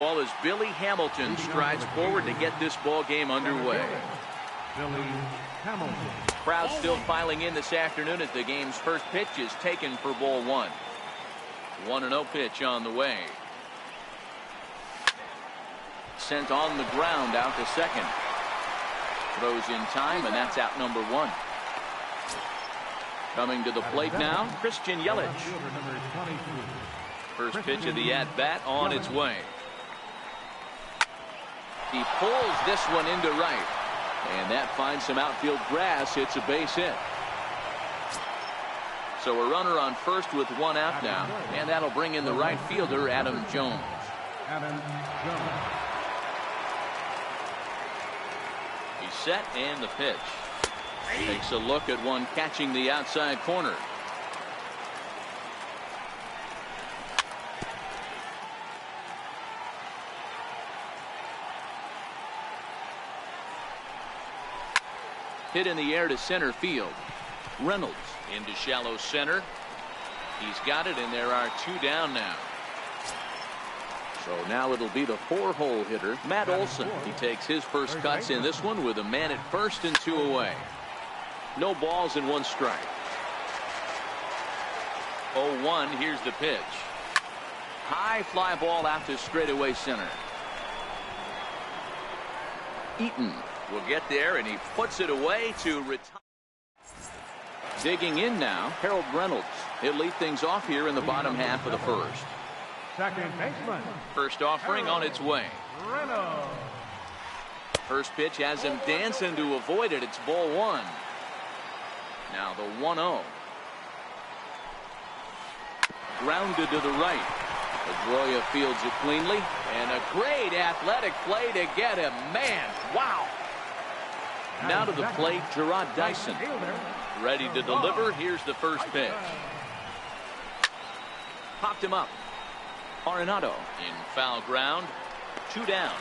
Ball as Billy Hamilton strides forward to get this ball game underway. Billy Hamilton. Crowd still filing in this afternoon as the game's first pitch is taken for ball one. 1-0 pitch on the way. Sent on the ground out to second. Throws in time, and that's out number one. Coming to the plate now, Christian Yelich. First pitch of the at-bat on its way. He pulls this one into right. And that finds some outfield grass. It's a base hit. So a runner on first with one out now. And that'll bring in the right fielder, Adam Jones. He's set and the pitch. Takes a look at one catching the outside corner. Hit in the air to center field. Reynolds into shallow center. He's got it, and there are two down now. So now it'll be the four-hole hitter, Matt Olson. He takes his first cuts in this one with a man at first and two away. No balls and one strike. 0-1. Here's the pitch. High fly ball out to straightaway center. Eaton will get there, and he puts it away to retire. Digging in now, Harold Reynolds. He'll lead things off here in the bottom half of the first. Second baseman. First offering on its way. Reynolds. First pitch has him dancing to avoid it. It's ball one. Now the 1-0. Grounded to the right. Pedroia fields it cleanly, and a great athletic play to get him. Man, wow. Now to the plate, Gerard Dyson. Ready to deliver. Here's the first pitch. Popped him up. Arenado in foul ground. Two down.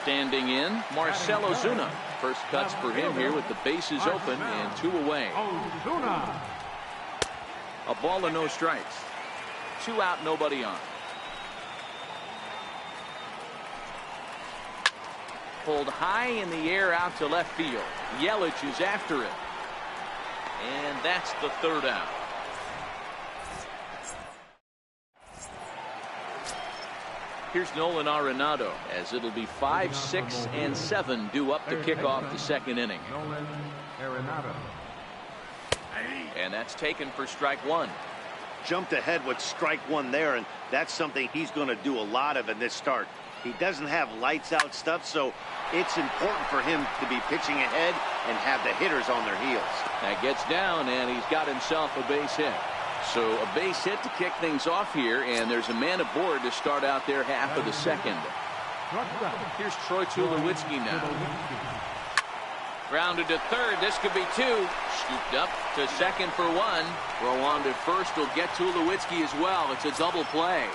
Standing in, Marcell Ozuna. First cuts for him here with the bases open and two away. A ball and no strikes. Two out, nobody on. Pulled high in the air out to left field. Yelich is after it. And that's the third out. Here's Nolan Arenado as it'll be 5, 6, and 7 due up to kick off the second inning. Nolan Arenado. And that's taken for strike one. Jumped ahead with strike one there, and that's something he's going to do a lot of in this start. He doesn't have lights out stuff, so it's important for him to be pitching ahead and have the hitters on their heels. That gets down, and he's got himself a base hit. So a base hit to kick things off here, and there's a man aboard to start out their half of the second. Here's Troy Tulowitzki now. Grounded to third. This could be two. Scooped up to second for one. Throw on to first will get Tulowitzki as well. It's a double play.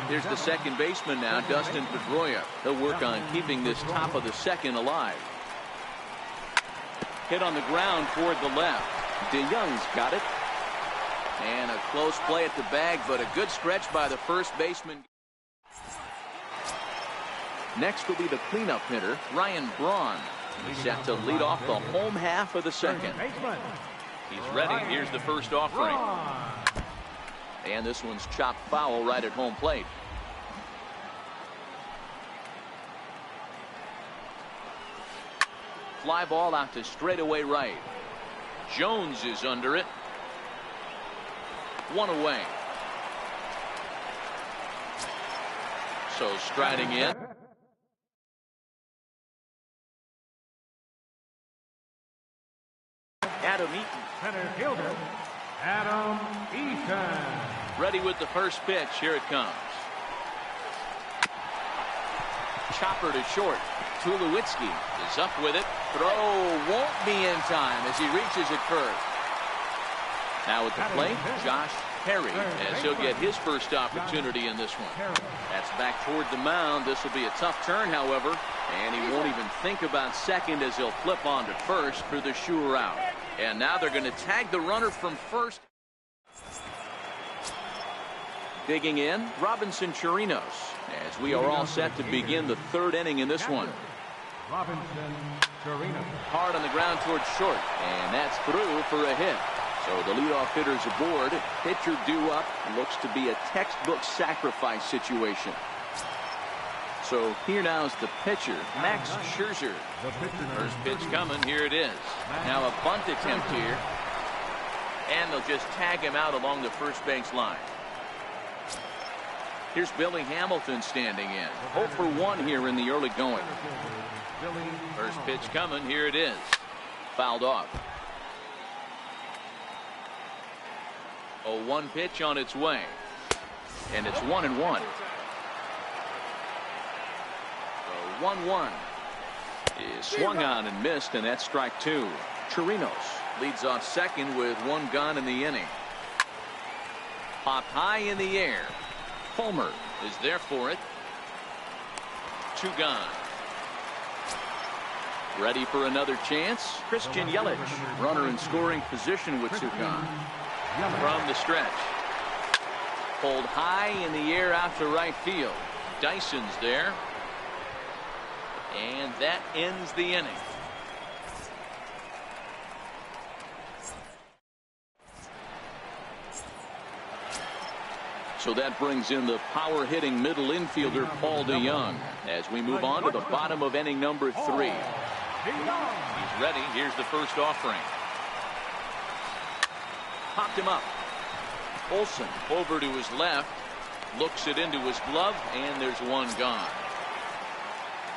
Here's the second baseman now, Dustin Pedroia. He'll work on keeping this top of the second alive. Hit on the ground toward the left. DeYoung's got it. And a close play at the bag, but a good stretch by the first baseman. Next will be the cleanup hitter, Ryan Braun. He's set to lead off the home half of the second. He's ready. Here's the first offering. And this one's chopped foul right at home plate. Fly ball out to straightaway right. Jones is under it. One away. So striding in. Adam Eaton. Center fielder, Adam Eaton. Ready with the first pitch. Here it comes. Chopper to short. Tulowitzki is up with it. Throw won't be in time as he reaches it first. Now at the plate, Josh Perry, as he'll get his first opportunity in this one. That's back toward the mound. This will be a tough turn, however, and he won't even think about second as he'll flip on to first for the sure out. And now they're going to tag the runner from first. Digging in, Robinson Chirinos, as we are all set to begin the third inning in this one. Robinson Chirinos. Hard on the ground towards short, and that's through for a hit. So the leadoff hitter's aboard. Pitcher due up. Looks to be a textbook sacrifice situation. So here now is the pitcher, Max Scherzer. First pitch coming. Here it is. Now a bunt attempt here. And they'll just tag him out along the first base line. Here's Billy Hamilton standing in. 0 for 1 here in the early going. First pitch coming. Here it is. Fouled off. 0-1 pitch on its way. And it's 1-1. So 1-1 is swung on and missed, and that's strike 2. Chirinos leads off second with 1 gone in the inning. Popped high in the air. Fulmer is there for it. 2 gone. Ready for another chance. Christian Yelich, runner in scoring position with 2 gone. From the stretch. Pulled high in the air out to right field. Dyson's there. And that ends the inning. So that brings in the power hitting middle infielder Paul DeYoung as we move on to the bottom of inning number 3. He's ready. Here's the first offering. Popped him up. Olsen over to his left. Looks it into his glove, and there's 1 gone.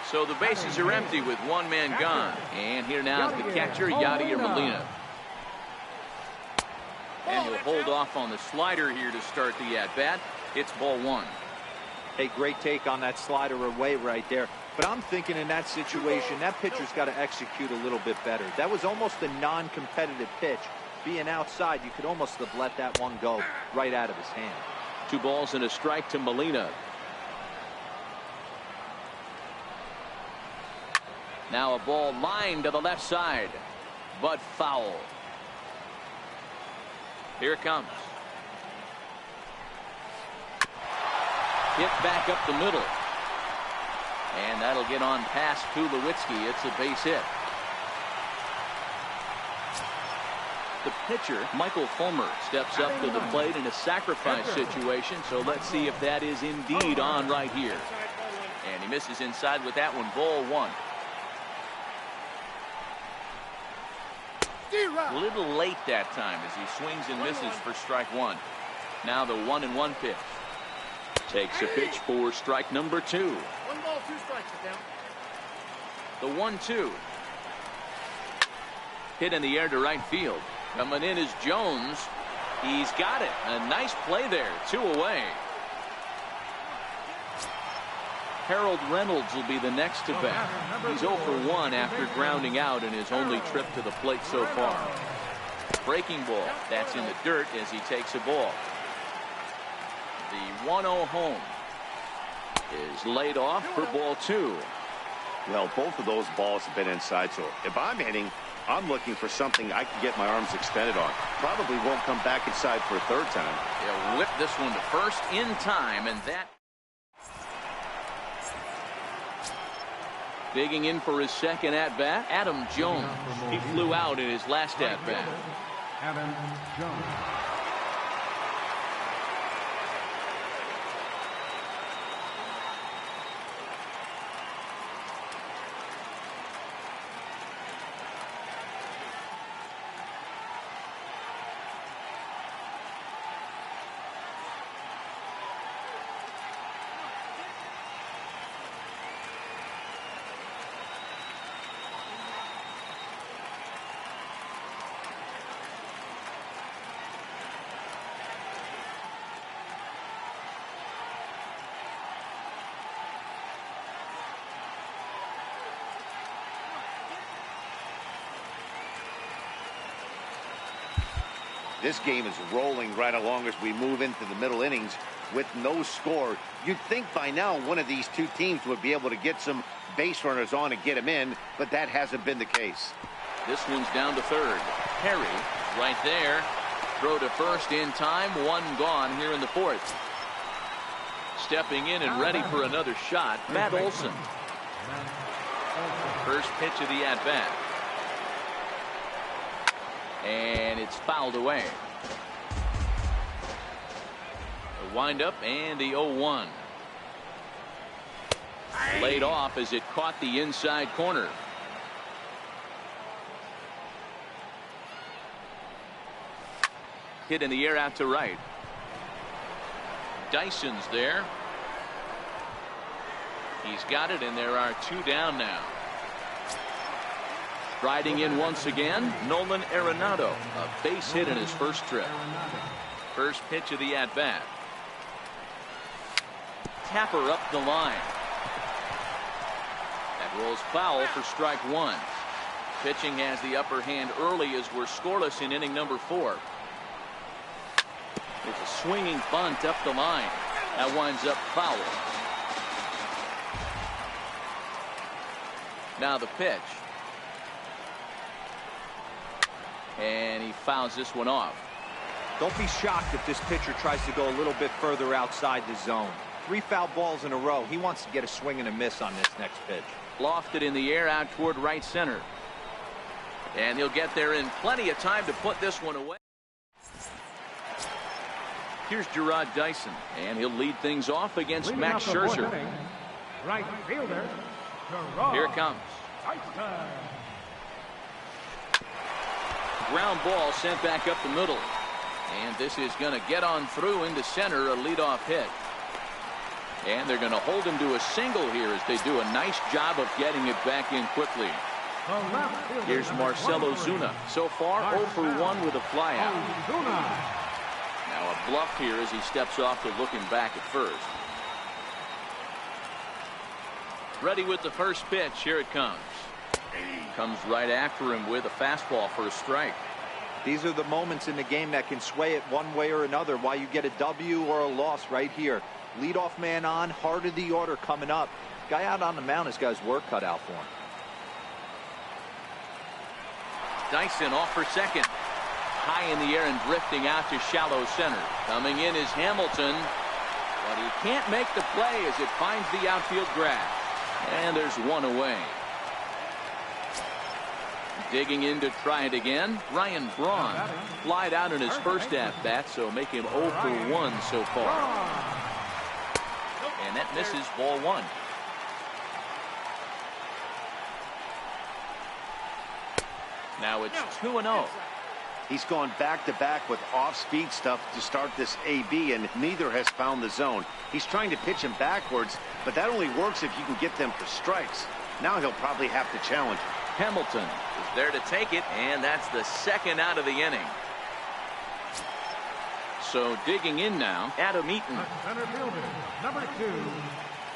So the bases are empty with 1 man gone. And here now is the catcher, Yadier Molina. And he'll hold off on the slider here to start the at-bat. It's ball 1. Hey, great take on that slider away right there. But I'm thinking in that situation, that pitcher's got to execute a little bit better. That was almost a non-competitive pitch. Being outside, you could almost have let that one go right out of his hand. 2 balls and a strike to Molina. Now a ball lined to the left side, but foul. Here it comes. Hit back up the middle. And that'll get on past Tulowitzki. It's a base hit. The pitcher, Michael Fulmer, steps up to the plate in a sacrifice situation. So let's see if that is indeed on right here. And he misses inside with that one. Ball 1. A little late that time as he swings and misses for strike 1. Now the 1-1 pitch. Takes a pitch for strike number 2. 1 ball, 2 strikes down. The 1-2. Hit in the air to right field. Coming in is Jones. He's got it. A nice play there. 2 away. Harold Reynolds will be the next to bat. He's 0 for 1 after grounding out in his only trip to the plate so far. Breaking ball. That's in the dirt as he takes a ball. The 1-0 home is laid off for ball 2. Well, both of those balls have been inside, so if I'm hitting, I'm looking for something I can get my arms extended on. Probably won't come back inside for a 3rd time. He'll whip this one to first in time, and that. Digging in for his second at-bat, Adam Jones. He flew out in his last at-bat. Adam Jones. This game is rolling right along as we move into the middle innings with no score. You'd think by now one of these 2 teams would be able to get some base runners on and get them in, but that hasn't been the case. This one's down to 3rd. Perry right there. Throw to first in time. 1 gone here in the 4th. Stepping in and ready for another shot, Matt Olson. First pitch of the at-bat. And it's fouled away. The windup and the 0-1. Laid off as it caught the inside corner. Hit in the air out to right. Dyson's there. He's got it, and there are 2 down now. Riding in once again, Nolan Arenado, a base hit in his first trip. First pitch of the at-bat. Tapper up the line. That rolls foul for strike 1. Pitching has the upper hand early as we're scoreless in inning number 4. It's a swinging bunt up the line. That winds up foul. Now the pitch. And he fouls this one off. Don't be shocked if this pitcher tries to go a little bit further outside the zone. 3 foul balls in a row. He wants to get a swing and a miss on this next pitch. Lofted in the air out toward right center. And he'll get there in plenty of time to put this one away. Here's Gerard Dyson, and he'll lead things off against Leading Max off the fourth Scherzer. inning, right fielder, Gerard Here it comes. Dyson. Ground ball sent back up the middle. And this is going to get on through into center, a leadoff hit. And they're going to hold him to a single here as they do a nice job of getting it back in quickly. Here's Marcell Ozuna. So far, 0 for 1 with a flyout. Now a bluff here as he steps off to looking back at first. Ready with the first pitch. Here it comes. Comes right after him with a fastball for a strike. These are the moments in the game that can sway it one way or another. Why you get a W or a loss right here. Leadoff man on, heart of the order coming up. Guy out on the mound has got his work cut out for him. Dyson off for second. High in the air and drifting out to shallow center. Coming in is Hamilton. But he can't make the play as it finds the outfield grass. And there's one away. Digging in to try it again, Ryan Braun. Flied out in his first at-bat, so make him 0 for 1 so far. And that misses, ball 1. Now it's 2-0. He's gone back-to-back with off-speed stuff to start this AB, and neither has found the zone. He's trying to pitch him backwards, but that only works if you can get them for strikes. Now he'll probably have to challenge him. Hamilton is there to take it, and that's the second out of the inning. So digging in now, Adam Eaton. Center fielder, number 2,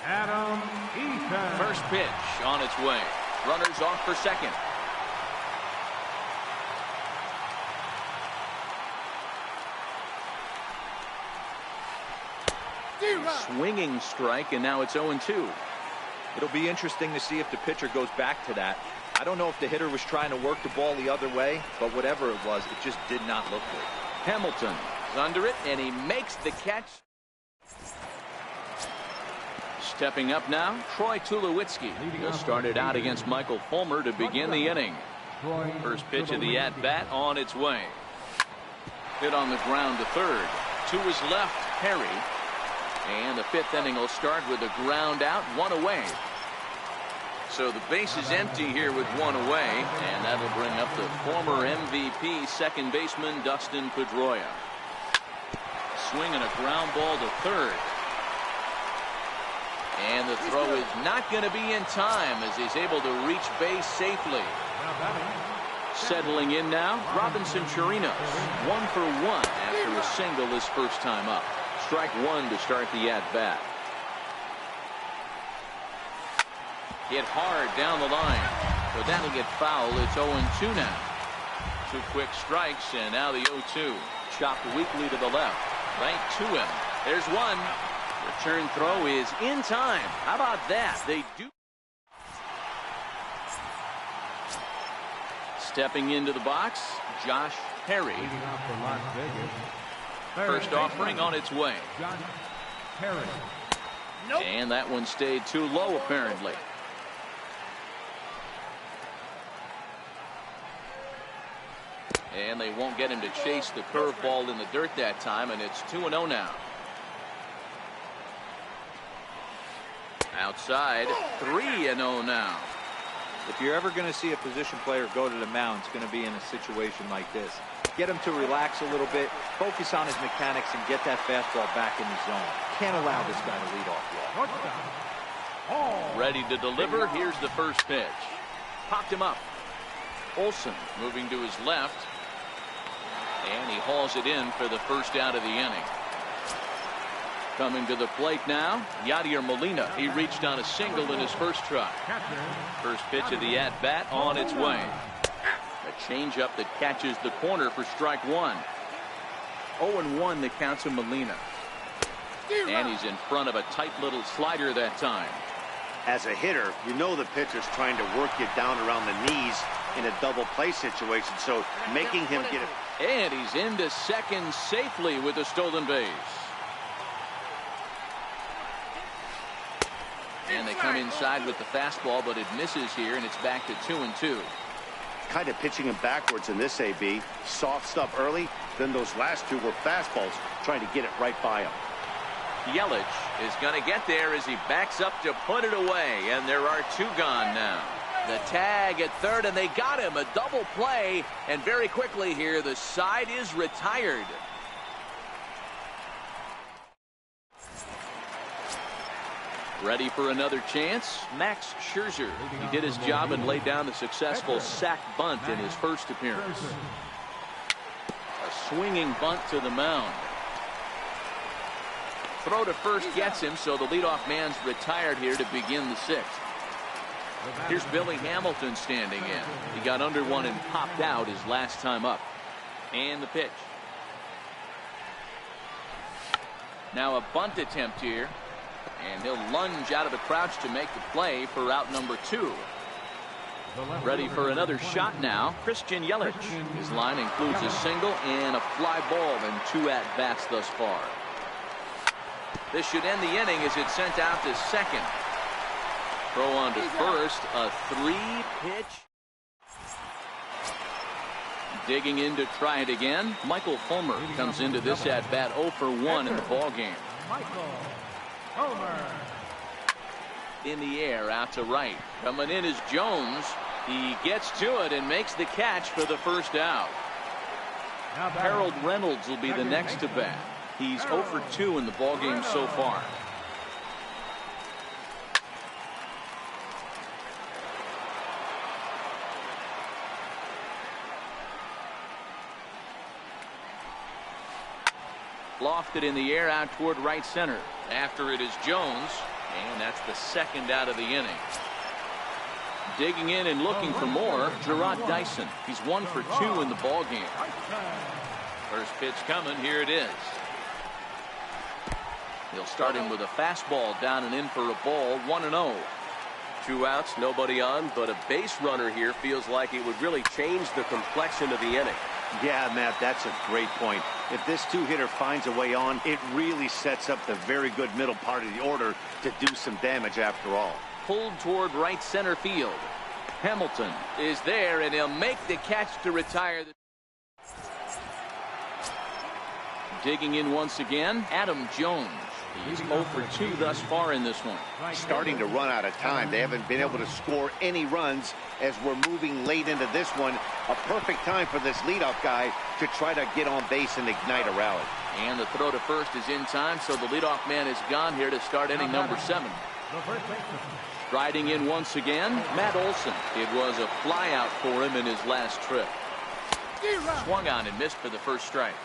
Adam Eaton. First pitch on its way. Runners off for second. Swinging strike, and now it's 0-2. It'll be interesting to see if the pitcher goes back to that. I don't know if the hitter was trying to work the ball the other way, but whatever it was, it just did not look good. Hamilton is under it, and he makes the catch. Stepping up now, Troy Tulowitzki. He'll start it out against Michael Fulmer to begin the inning. First pitch of the at-bat on its way. Hit on the ground to third. To his left, Perry. And the 5th inning will start with a ground out, 1 away. So the base is empty here with 1 away, and that'll bring up the former MVP second baseman Dustin Pedroia. Swinging a ground ball to third. And the throw is not going to be in time as he's able to reach base safely. Settling in now, Robinson Chirinos. 1 for 1 after a single his first time up. Strike 1 to start the at-bat. Hit hard down the line. So that'll get foul. It's 0-2 now. 2 quick strikes, and now the 0-2. Chopped weakly to the left. Right to him. There's one. Return throw is in time. How about that? They do. Stepping into the box, Josh Perry. Leading off for Las Vegas, First offering on its way. Josh Perry. Nope. And that one stayed too low, apparently. And they won't get him to chase the curveball in the dirt that time, and it's 2-0 now. Outside, 3-0 now. If you're ever going to see a position player go to the mound, it's going to be in a situation like this. Get him to relax a little bit, focus on his mechanics, and get that fastball back in the zone. Can't allow this guy to lead off walk. Ready to deliver. Here's the first pitch. Popped him up. Olsen moving to his left. And he hauls it in for the first out of the inning. Coming to the plate now, Yadier Molina. He reached on a single in his first try. First pitch of the at-bat on its way. A changeup that catches the corner for strike one. 0-1 the count to Molina. And he's in front of a tight little slider that time. As a hitter, you know the pitcher's trying to work you down around the knees in a double play situation, so making him get it. And he's into second safely with a stolen base. And they come inside with the fastball, but it misses here, and it's back to 2-2. Kind of pitching him backwards in this AB. Soft stuff early, then those last two were fastballs, trying to get it right by him. Yelich is going to get there as he backs up to put it away, and there are two gone now. The tag at third, and they got him. A double play, and very quickly here, the side is retired. Ready for another chance? Max Scherzer. He did his job and laid down the successful sac bunt in his first appearance. A swinging bunt to the mound. Throw to first gets him, so the leadoff man's retired here to begin the sixth. Here's Billy Hamilton standing in. He got under one and popped out his last time up. And the pitch. Now a bunt attempt here. And he'll lunge out of the crouch to make the play for out number 2. Ready for another shot now. Christian Yelich. His line includes a single and a fly ball and 2 at-bats thus far. This should end the inning as it's sent out to second. Throw on to first. A 3-pitch. Digging in to try it again. Michael Fulmer comes into this at-bat 0 for 1 in the ballgame. In the air out to right. Coming in is Jones. He gets to it and makes the catch for the first out. Harold Reynolds will be the next to bat. He's 0 for 2 in the ballgame so far. Lofted in the air out toward right center. After it is Jones, and that's the second out of the inning. Digging in and looking for more, Gerard Dyson. He's 1 for 2 in the ballgame. First pitch coming. Here it is. He'll start him with a fastball down and in for a ball. 1-0. 2 outs, nobody on, but a base runner here feels like it would really change the complexion of the inning. Yeah, Matt, that's a great point. If this two-hitter finds a way on, it really sets up the very good middle part of the order to do some damage after all. Pulled toward right center field. Hamilton is there, and he'll make the catch to retire. Digging in once again, Adam Jones. He's 0 for 2 thus far in this one. Starting to run out of time. They haven't been able to score any runs as we're moving late into this one. A perfect time for this leadoff guy to try to get on base and ignite a rally. And the throw to first is in time, so the leadoff man is gone here to start inning number 7. Striding in once again, Matt Olson. It was a fly out for him in his last trip. Swung on and missed for the first strike.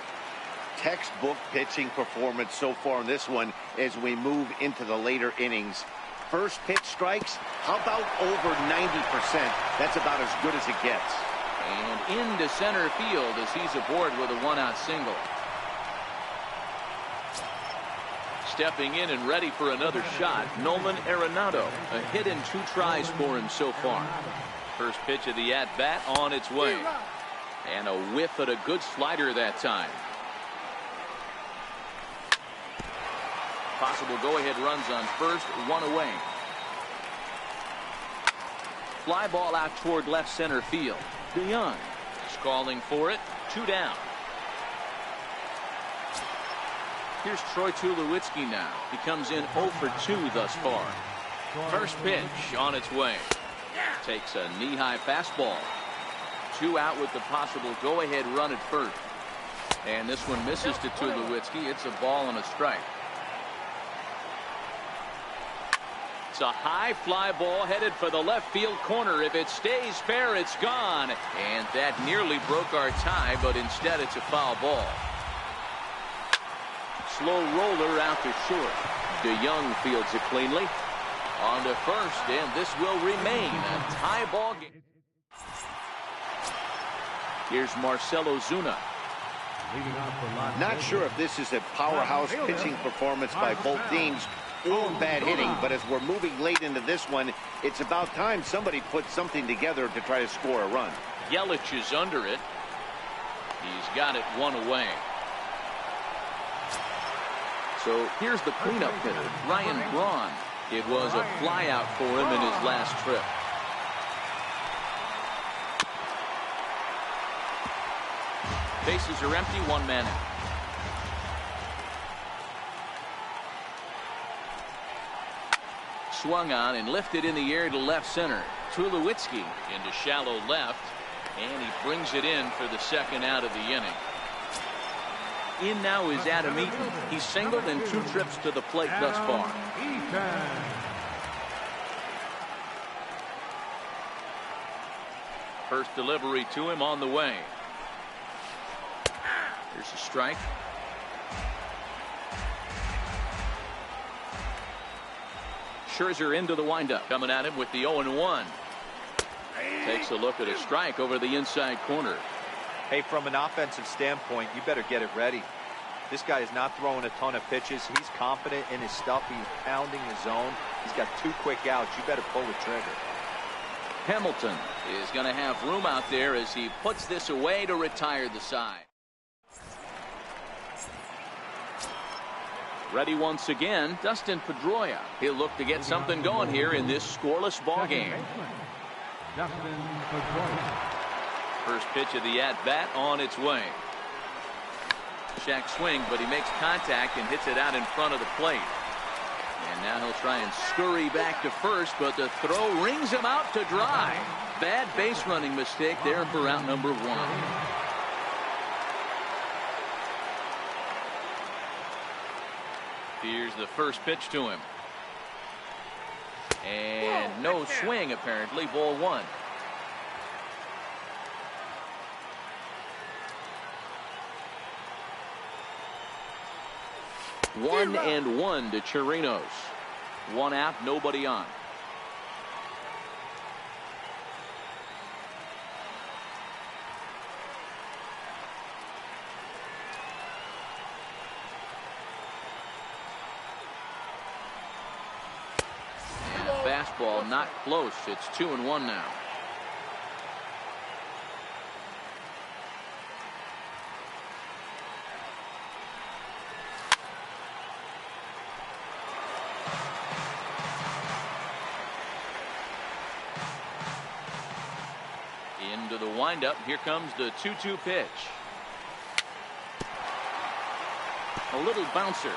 Textbook pitching performance so far in this one as we move into the later innings. First pitch strikes, how about over 90%? That's about as good as it gets. And into center field as he's aboard with a 1-out single. Stepping in and ready for another shot, Nolan Arenado. A hit in 2 tries for him so far. First pitch of the at-bat on its way. And a whiff at a good slider that time. Possible go-ahead runs on first, one away. Fly ball out toward left center field. DeYoung is calling for it. 2 down. Here's Troy Tulowitzki now. He comes in 0 for 2 thus far. First pitch on its way. Takes a knee-high fastball. 2 out with the possible go-ahead run at first. And this one misses to Tulowitzki. It's a ball and a strike. It's a high fly ball headed for the left field corner. If it stays fair, it's gone. And that nearly broke our tie, but instead it's a foul ball. Slow roller out to short. DeYoung fields it cleanly. On to first, and this will remain a tie ball game. Here's Marcell Ozuna. Not sure if this is a powerhouse pitching performance by both teams or bad hitting, but as we're moving late into this one, it's about time somebody puts something together to try to score a run. Yelich is under it. He's got it 1 away. So here's the cleanup hitter, Ryan Braun. It was a flyout for him in his last trip. Bases are empty, 1 man out. Swung on and lifted in the air to left center. Tulowitzki into shallow left, and he brings it in for the 2nd out of the inning. In now is Adam Eaton. He's singled in 2 trips to the plate thus far. First delivery to him on the way. Here's a strike. Scherzer into the windup. Coming at him with the 0-1. Takes a look at a strike over the inside corner. Hey, from an offensive standpoint, you better get it ready. This guy is not throwing a ton of pitches. He's confident in his stuff. He's pounding the zone. He's got 2 quick outs. You better pull the trigger. Hamilton is going to have room out there as he puts this away to retire the side. Ready once again, Dustin Pedroia. He'll look to get something going here in this scoreless ball game. First pitch of the at-bat on its way. Shack swing, but he makes contact and hits it out in front of the plate. And now he'll try and scurry back to first, but the throw rings him out to dry. Bad base running mistake there for out number 1. Here's the first pitch to him. And no swing, apparently. Ball 1. One and 1 to Chirinos. 1 out, nobody on. And a fastball not close. It's 2-1 now. Into the windup. Here comes the 2-2 pitch. A little bouncer.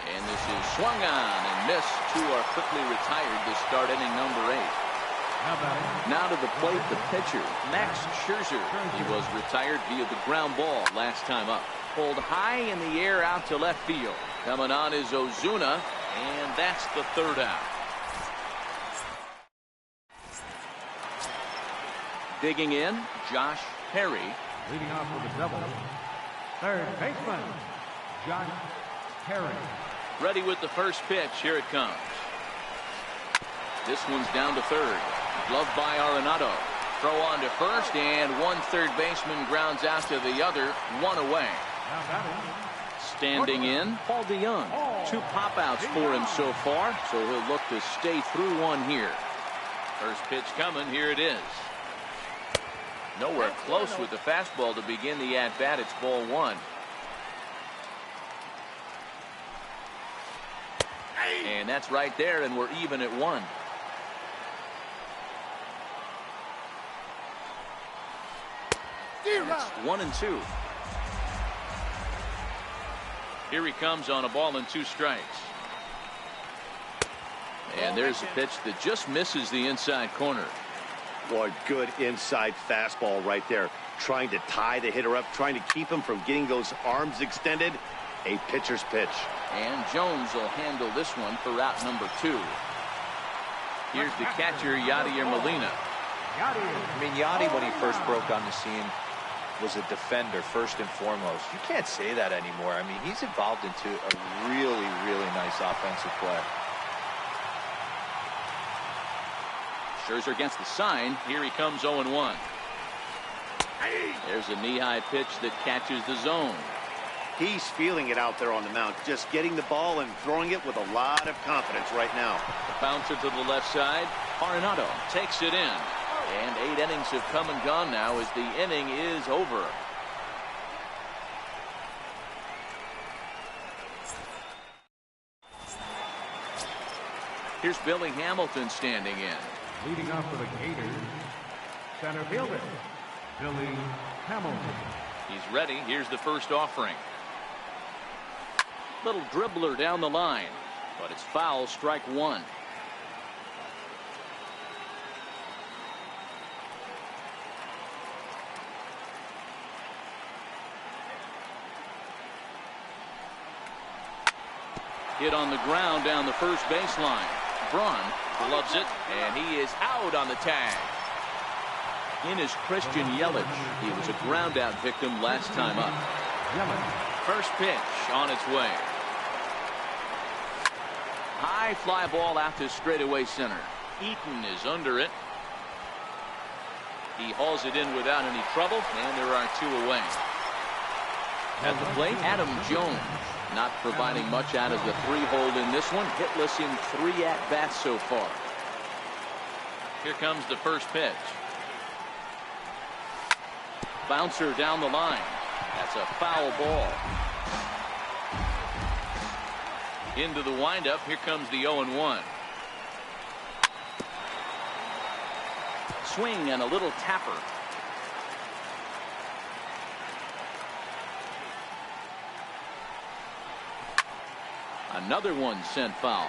And this is swung on and missed. 2 are quickly retired to start inning number 8. Now to the plate, the pitcher, Max Scherzer. He was retired via the ground ball last time up. Pulled high in the air out to left field. Coming on is Ozuna, and that's the 3rd out. Digging in, Josh Perry. Leading off with a double. Third baseman, Josh Perry. Ready with the first pitch. Here it comes. This one's down to third. Gloved by Arenado. Throw on to first, and 1 third baseman grounds out to the other. 1 away. Standing in, Paul DeYoung. 2 pop-outs for him so far, so he'll look to stay through 1 here. First pitch coming. Here it is. Nowhere close with the fastball to begin the at-bat. It's ball one. And that's right there, and we're even at one. It's 1-2. Here he comes on a ball and 2 strikes. And there's a pitch that just misses the inside corner. Boy, good inside fastball right there. Trying to tie the hitter up, trying to keep him from getting those arms extended. A pitcher's pitch. And Jones will handle this one for route number 2. Here's the catcher, Yadier Molina. I mean, Yadi, when he first broke on the scene, was a defender first and foremost. You can't say that anymore. I mean, he's evolved into a really, really nice offensive player. Scherzer against the sign. Here he comes 0-1. There's a knee-high pitch that catches the zone. He's feeling it out there on the mound, just getting the ball and throwing it with a lot of confidence right now. The bouncer to the left side. Arenado takes it in. And 8 innings have come and gone now as the inning is over. Here's Billy Hamilton standing in. Leading off for the Gators, center fielder, Billy Hamilton. He's ready. Here's the first offering. Little dribbler down the line, but it's foul, strike 1. Hit on the ground down the first baseline. Braun gloves it, and he is out on the tag. In is Christian Yelich. He was a ground out victim last time up. First pitch on its way. High fly ball out to straightaway center. Eaton is under it. He hauls it in without any trouble, and there are 2 away. At the plate, Adam Jones. Not providing much out of the 3-hole in this one. Hitless in 3 at-bats so far. Here comes the first pitch. Bouncer down the line. That's a foul ball. Into the windup. Here comes the 0-1. Swing and a little tapper. Another one sent foul.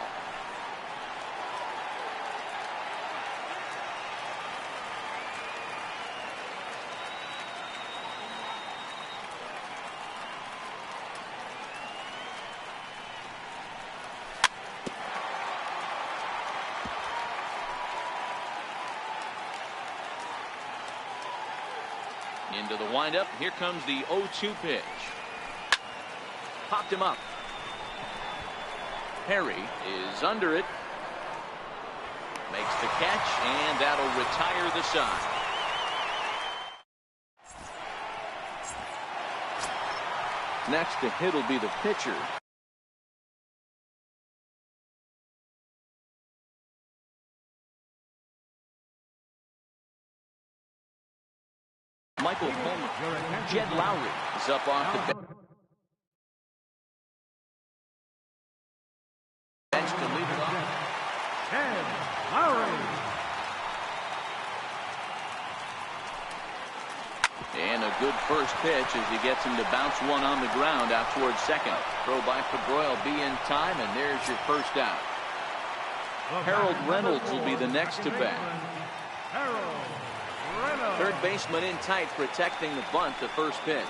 Into the windup. Here comes the 0-2 pitch. Popped him up. Perry is under it. Makes the catch, and that'll retire the side. Next to hit will be the pitcher. Michael Coleman. Jed Lowry is up off the bench. And a good first pitch as he gets him to bounce one on the ground out towards second. Throw by Pedroia will be in time, and there's your first out. Harold Reynolds will be the next to bat. Third baseman in tight, protecting the bunt. The first pitch.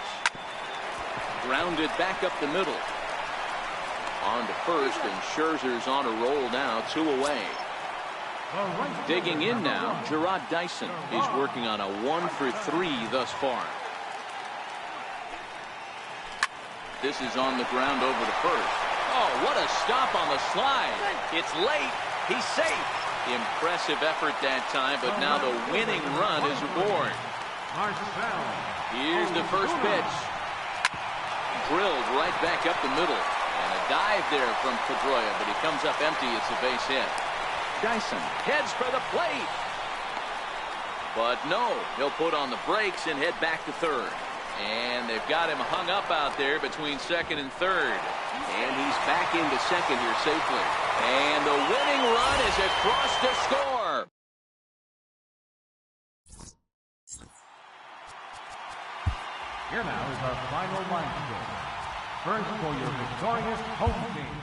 Grounded back up the middle. On to first, and Scherzer's on a roll now, 2 away. Digging in now, Gerard Dyson is working on a 1-for-3 thus far. This is on the ground over to first. Oh, what a stop on the slide. It's late. He's safe. Impressive effort that time, but now the winning run is aboard. Here's the first pitch. Drilled right back up the middle. And a dive there from Pedroia, but he comes up empty. It's a base hit. Dyson heads for the plate. But no, he'll put on the brakes and head back to third. And they've got him hung up out there between second and third. And he's back into second here safely. And the winning run is across to score. Here now is our final line score. First for your victorious home team.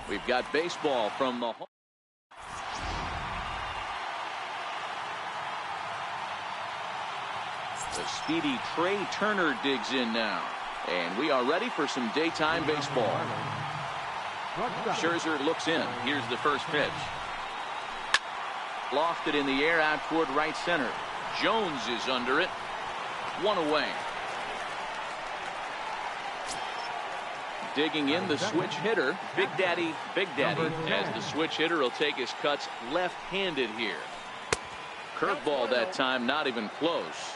We've got baseball from the home. The speedy Trey Turner digs in now. And we are ready for some daytime baseball. Scherzer looks in. Here's the first pitch. Lofted in the air out toward right center. Jones is under it. One away. Digging in the switch hitter, Big Daddy, as the switch hitter will take his cuts left-handed here. Curveball that time, not even close.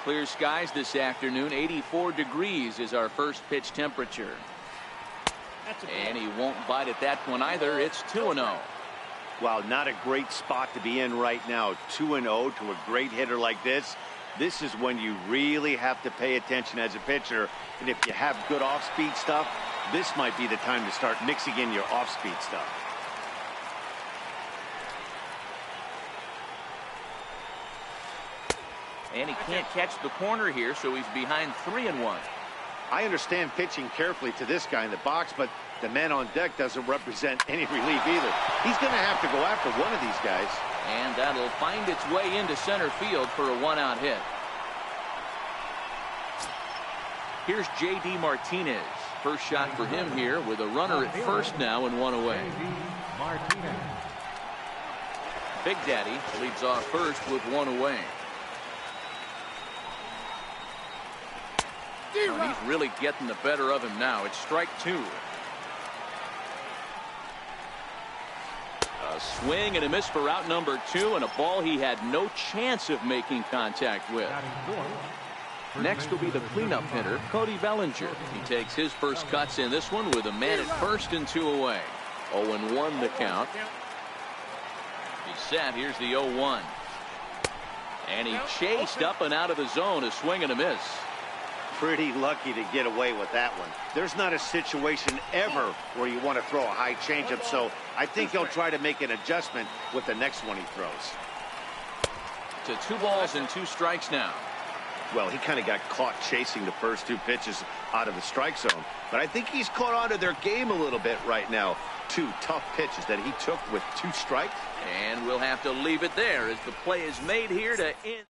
Clear skies this afternoon. 84 degrees is our first pitch temperature. And he won't bite at that one either. It's 2-0. Well, not a great spot to be in right now. 2-0 to a great hitter like this. This is when you really have to pay attention as a pitcher. And if you have good off-speed stuff, this might be the time to start mixing in your off-speed stuff. And he can't catch the corner here, so he's behind 3-1. I understand pitching carefully to this guy in the box, but the man on deck doesn't represent any relief either. He's going to have to go after one of these guys. And that'll find its way into center field for a one-out hit. Here's J.D. Martinez. First shot for him here with a runner at first now and one away. Big Daddy leads off first with one away. And he's really getting the better of him now. It's strike two. A swing and a miss for out number two, and a ball he had no chance of making contact with. Next will be the cleanup hitter, Cody Bellinger. He takes his first cuts in this one with a man at first and two away. 0-1 the count. He's set. Here's the 0-1. And he chased up and out of the zone. A swing and a miss. Pretty lucky to get away with that one. There's not a situation ever where you want to throw a high changeup, so I think he'll try to make an adjustment with the next one he throws. To 2 balls and 2 strikes now. Well, he kind of got caught chasing the first 2 pitches out of the strike zone, but I think he's caught on to their game a little bit right now. 2 tough pitches that he took with 2 strikes. And we'll have to leave it there as the play is made here to end.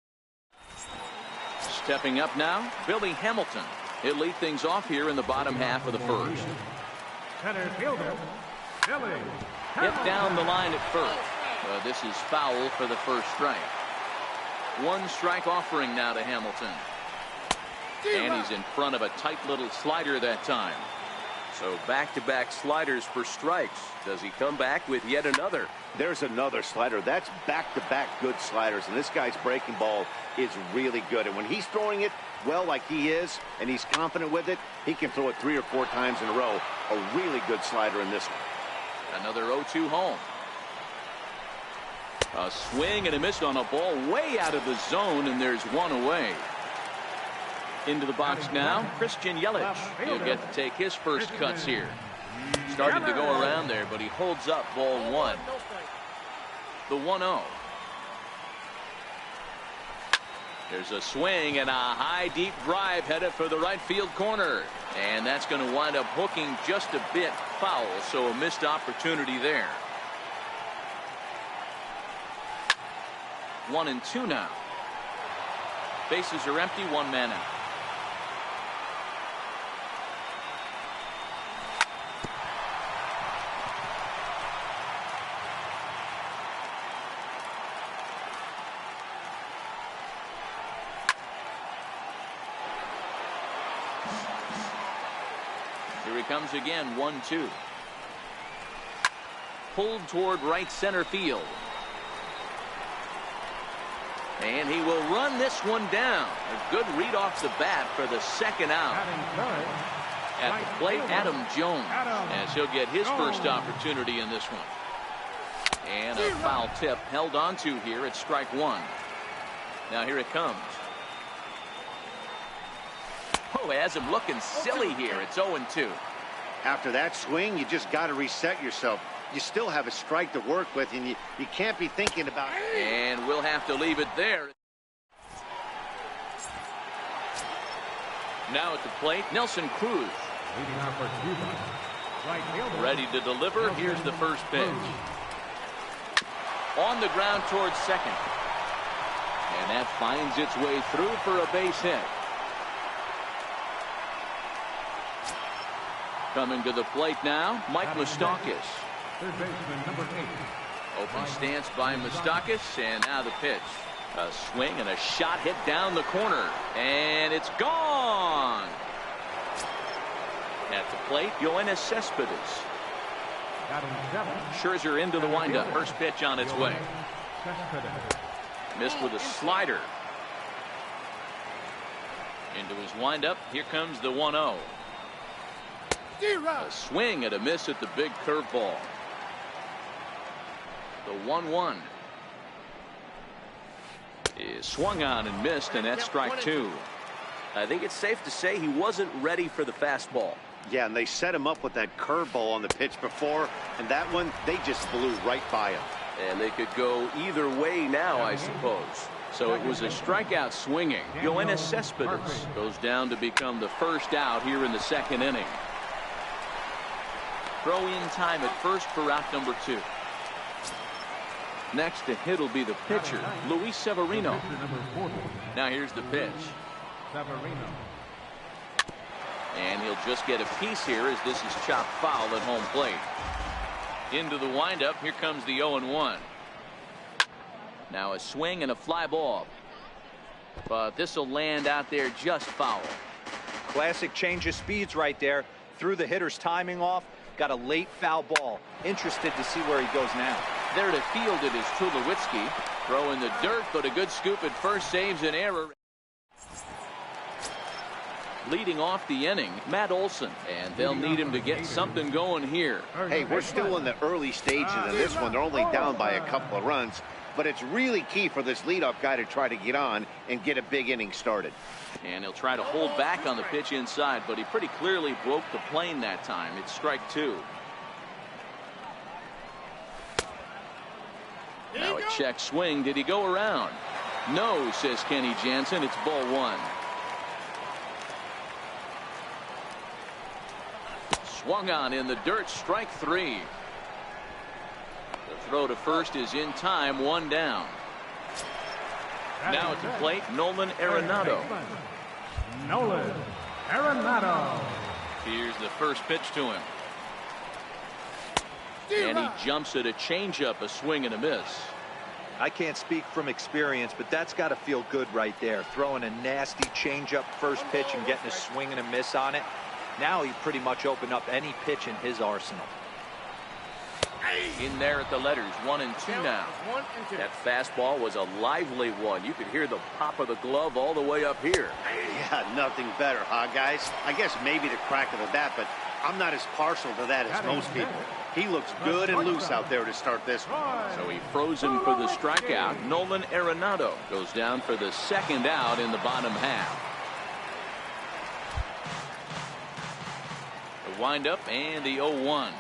Stepping up now, Billy Hamilton. He'll lead things off here in the bottom half of the first. Center fielder, Billy Hit down the line at first. This is foul for the first strike. 1 strike offering now to Hamilton. And he's in front of a tight little slider that time. So back-to-back sliders for strikes. Does he come back with yet another? There's another slider. That's back-to-back good sliders, and this guy's breaking ball is really good. And when he's throwing it well like he is, and he's confident with it, he can throw it 3 or 4 times in a row. A really good slider in this one. Another 0-2 home. A swing and a miss on a ball way out of the zone, and there's 1 away. Into the box now, Christian Yelich. He'll get to take his first cuts here. Started to go around there, but he holds up ball 1. The 1-0. There's a swing and a high deep drive headed for the right field corner. And that's going to wind up hooking just a bit foul, so a missed opportunity there. 1-2 now. Bases are empty, 1 man out. Here he comes again, 1-2. Pulled toward right center field. And he will run this one down. A good read off the bat for the second out. At the plate, Adam Jones, as he'll get his first opportunity in this one. And a foul tip held onto here at strike 1. Now here it comes. Oh, has him looking silly here. It's 0-2. After that swing, you just got to reset yourself. You still have a strike to work with, and you can't be thinking about it. And we'll have to leave it there. Now at the plate, Nelson Cruz. Ready to deliver. Here's the first pitch. On the ground towards second. And that finds its way through for a base hit. Coming to the plate now, Mike Moustakas. Third baseman, number 8. Open stance by Moustakas, and now the pitch. A swing and a shot hit down the corner, and it's gone. At the plate, Yoenis Cespedes. Scherzer into the windup. First pitch on its way. Missed with a slider. Into his windup. Here comes the 1-0. A swing and a miss at the big curveball. The 1-1 is swung on and missed, and that's strike 2. I think it's safe to say he wasn't ready for the fastball. Yeah, and they set him up with that curveball on the pitch before, and that one, they just blew right by him. And they could go either way now, I suppose. So it was a strikeout swinging. Yoenis Cespedes goes down to become the first out here in the second inning. Throw in time at first for out number 2. Next to hit will be the pitcher, Luis Severino. Now here's the pitch. And he'll just get a piece here as this is chopped foul at home plate. Into the windup. Here comes the 0-1. Now a swing and a fly ball. But this will land out there just foul. Classic change of speeds right there. Threw the hitter's timing off. Got a late foul ball. Interested to see where he goes now. There to field it is Tulowitzki. Throw in the dirt, but a good scoop at first saves an error. Leading off the inning, Matt Olson, and they'll need him to get something going here. Hey, we're still in the early stages of this one. They're only down by a couple of runs, but it's really key for this leadoff guy to try to get on and get a big inning started. And he'll try to hold back on the pitch inside, but he pretty clearly broke the plane that time. It's strike two. Now a check swing. Did he go around? No, says Kenny Jansen. It's ball one. Swung on in the dirt. Strike three. The throw to first is in time. One down. Now at the plate, Nolan Arenado. Nolan Arenado. Here's the first pitch to him. And he jumps at a changeup, a swing and a miss. I can't speak from experience, but that's got to feel good right there. Throwing a nasty changeup first pitch and getting a swing and a miss on it. Now he pretty much opened up any pitch in his arsenal. In there at the letters, 1 and 2 now. That fastball was a lively one. You could hear the pop of the glove all the way up here. Yeah, nothing better, huh, guys? I guess maybe the crack of the bat, but I'm not as partial to that as most people. He looks good and loose out there to start this one. So he froze him for the strikeout. Nolan Arenado goes down for the second out in the bottom half. The windup and the 0-1.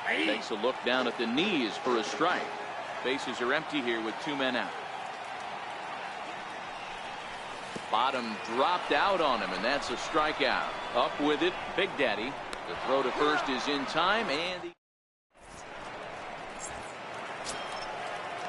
Takes a look down at the knees for a strike. Bases are empty here with 2 men out. Bottom dropped out on him, and that's a strikeout. Up with it, Big Daddy. The throw to first is in time, and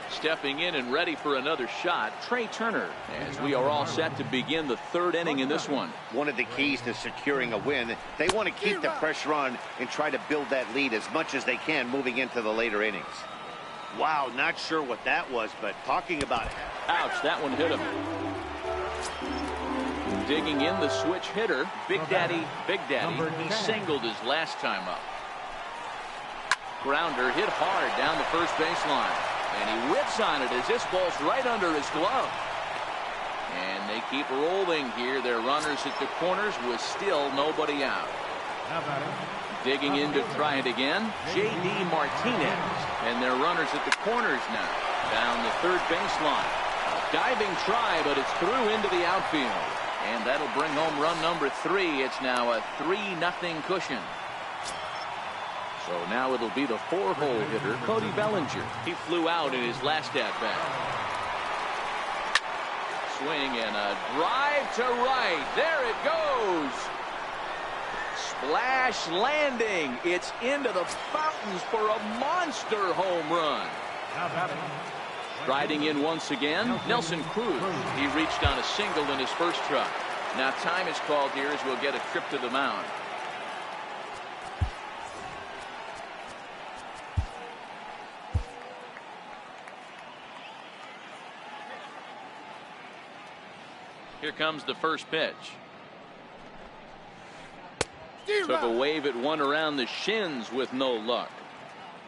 stepping in and ready for another shot, Trey Turner, as we are all set to begin the third inning in this one. One of the keys to securing a win, they want to keep the pressure on and try to build that lead as much as they can moving into the later innings. Wow, not sure what that was, but talking about it. Ouch, that one hit him. Digging in the switch hitter, Big Daddy. He singled his last time up. Grounder hit hard down the first baseline. And he whips on it as this ball's right under his glove. And they keep rolling here. Their runners at the corners with still nobody out. Digging in to try it again, J.D. Martinez. And their runners at the corners now. Down the third baseline. Diving try, but it's through into the outfield. And that'll bring home run number 3. It's now a 3-0 cushion. So now it'll be the 4-hole hitter, Cody Bellinger. He flew out in his last at-bat. Swing and a drive to right. There it goes. Splash landing. It's into the fountains for a monster home run. Riding in once again, Nelson Cruz. He reached on a single in his first try. Now time is called here as we'll get a trip to the mound. Here comes the first pitch. Took a wave at one around the shins with no luck.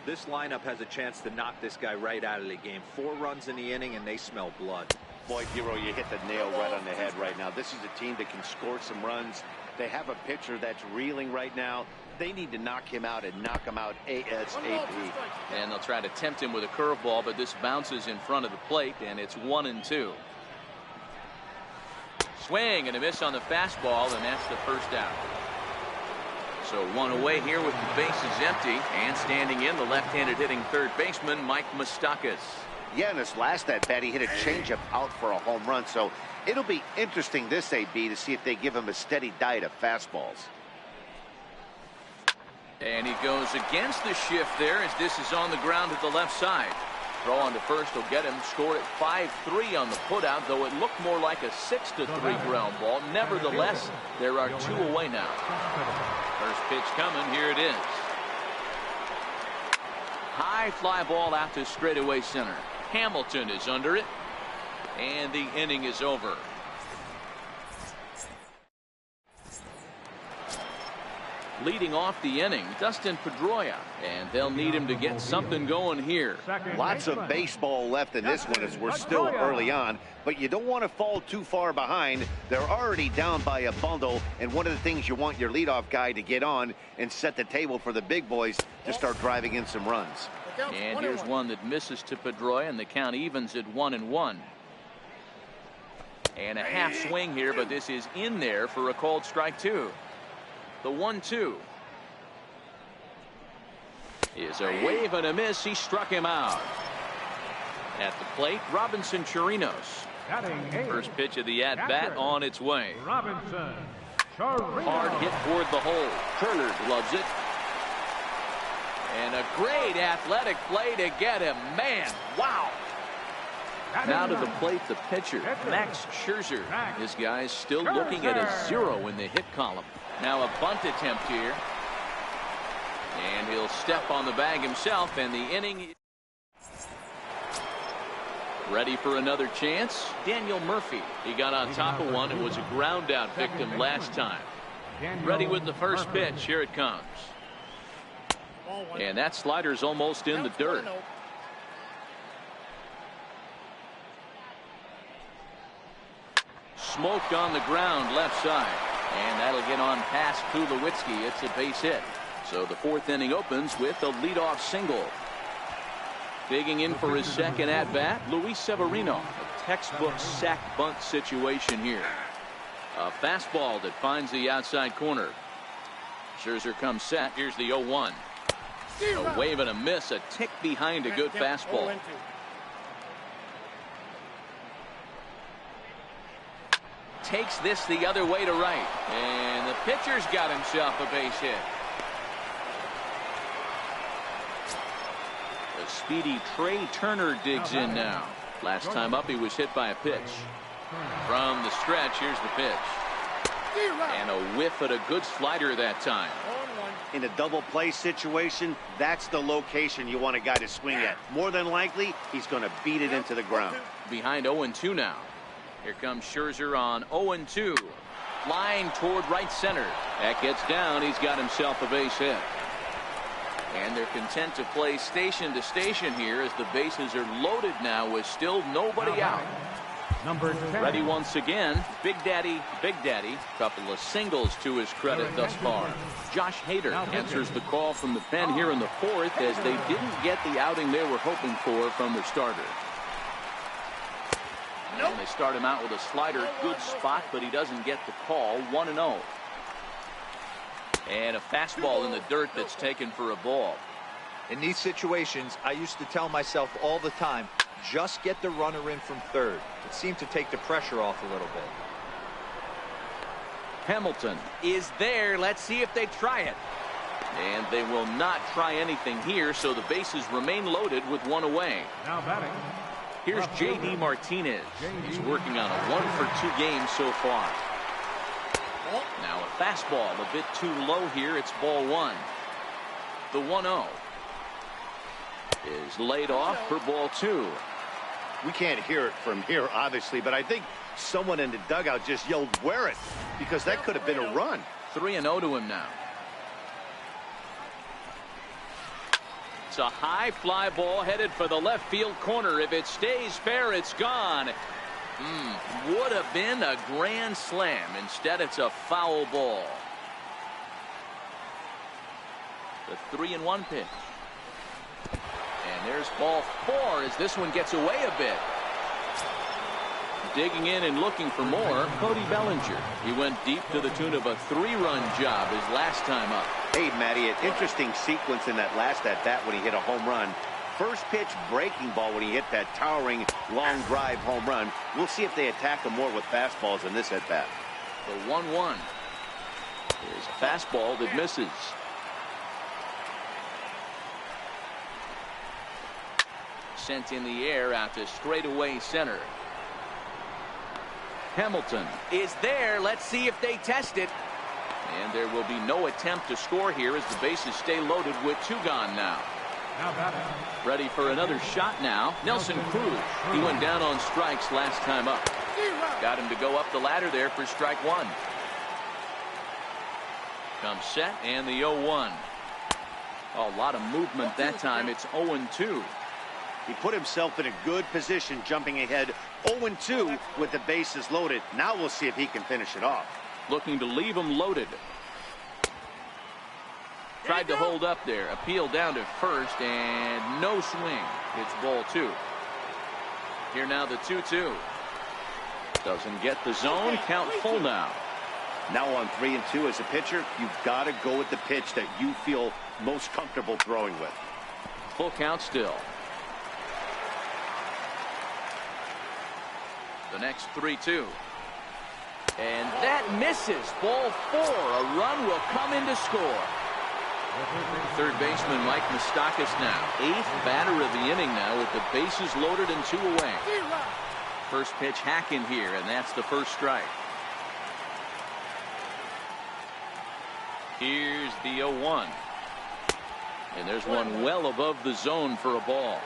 This lineup has a chance to knock this guy right out of the game. 4 runs in the inning, and they smell blood. Boy, Hero, you hit the nail right on the head right now. This is a team that can score some runs. They have a pitcher that's reeling right now. They need to knock him out and knock him out ASAP. And they'll try to tempt him with a curveball, but this bounces in front of the plate, and it's 1-2. Swing and a miss on the fastball, and that's the first out. So one away here with the bases empty, and standing in the left-handed hitting third baseman Mike Moustakas. Yeah, in his last at-bat, he hit a changeup out for a home run. So it'll be interesting this AB to see if they give him a steady diet of fastballs. And he goes against the shift there as this is on the ground at the left side. Throw on to first will get him. Scored at 5-3 on the putout, though it looked more like a 6-3 ground ball. Nevertheless, there are 2 away now. First pitch coming. Here it is. High fly ball out to straightaway center. Hamilton is under it, and the inning is over. Leading off the inning, Dustin Pedroia, and they'll need him to get something going here. Lots of baseball left in this one as we're still early on, but you don't want to fall too far behind. They're already down by a bundle, and one of the things you want your leadoff guy to get on and set the table for the big boys to start driving in some runs. And here's one that misses to Pedroia, and the count evens at 1-1. And a half swing here, but this is in there for a called strike 2. The 1-2 is a wave and a miss. He struck him out. At the plate, Robinson Chirinos. First pitch of the at-bat on its way. Robinson. Hard hit toward the hole. Turner gloves it. And a great athletic play to get him. Man, wow. Now to the plate, the pitcher, Max Scherzer. This guy's still looking at a 0 in the hit column. Now a bunt attempt here. And he'll step on the bag himself, and the inning. Ready for another chance. Daniel Murphy. He got on top of one. It was a ground out victim last time. Ready with the first pitch. Here it comes. And that slider's almost in the dirt. Smoked on the ground left side. And that'll get on past Tulowitzki. It's a base hit. So the 4th inning opens with a leadoff single. Digging in for his second at-bat, Luis Severino. A textbook sack bunt situation here. A fastball that finds the outside corner. Scherzer comes set. Here's the 0-1. A wave and a miss. A tick behind a good fastball. Takes this the other way to right. And the pitcher's got himself a base hit. The speedy Trey Turner digs in now. Last time up he was hit by a pitch. From the stretch, here's the pitch. And a whiff at a good slider that time. In a double play situation, that's the location you want a guy to swing at. More than likely, he's going to beat it into the ground. Behind 0-2 now. Here comes Scherzer on 0-2. Flying toward right center. That gets down. He's got himself a base hit. And they're content to play station to station here as the bases are loaded now with still nobody out. Number 10. Ready once again. Big Daddy. Couple of singles to his credit thus far. Josh Hader answers the call from the pen here in the 4th as they didn't get the outing they were hoping for from their starter. And they start him out with a slider. Good spot, but he doesn't get the call. 1-0. And a fastball in the dirt that's taken for a ball. In these situations, I used to tell myself all the time, just get the runner in from third. It seemed to take the pressure off a little bit. Hamilton is there. Let's see if they try it. And they will not try anything here, so the bases remain loaded with one away. Now batting. Here's J.D. Martinez. He's working on a 1-for-2 game so far. Now a fastball a bit too low here. It's ball 1. The 1-0 is laid off for ball 2. We can't hear it from here, obviously, but I think someone in the dugout just yelled, "Wear it," because that could have been a run. 3-0 to him now. It's a high fly ball headed for the left field corner. If it stays fair, it's gone. Would have been a grand slam. Instead, it's a foul ball. The 3-1 pitch. And there's ball 4 as this one gets away a bit. Digging in and looking for more, Cody Bellinger. He went deep to the tune of a 3-run job his last time up. Hey, Matty, an interesting sequence in that last at-bat when he hit a home run. First pitch breaking ball when he hit that towering long drive home run. We'll see if they attack him more with fastballs in this at-bat. The 1-1 is a fastball that misses. sent in the air out to straightaway center. Hamilton is there. Let's see if they test it. And there will be no attempt to score here as the bases stay loaded with 2 gone now. Ready for another shot now. Nelson Cruz. He went down on strikes last time up. Got him to go up the ladder there for strike 1. Comes set and the 0-1. A lot of movement that time. It's 0-2. He put himself in a good position jumping ahead 0-2 with the bases loaded. Now we'll see if he can finish it off. Looking to leave him loaded. Tried to hold up there. Appeal down to first and no swing. It's ball 2. Here now the 2-2. Doesn't get the zone. Count full now. Now on 3-2 as a pitcher, you've got to go with the pitch that you feel most comfortable throwing with. Full count still. The next 3-2. And that misses. Ball 4. A run will come in to score. Third baseman Mike Moustakas now. 8th batter of the inning now with the bases loaded and 2 away. First pitch hacking here, and that's the first strike. Here's the 0-1. And there's one well above the zone for a ball.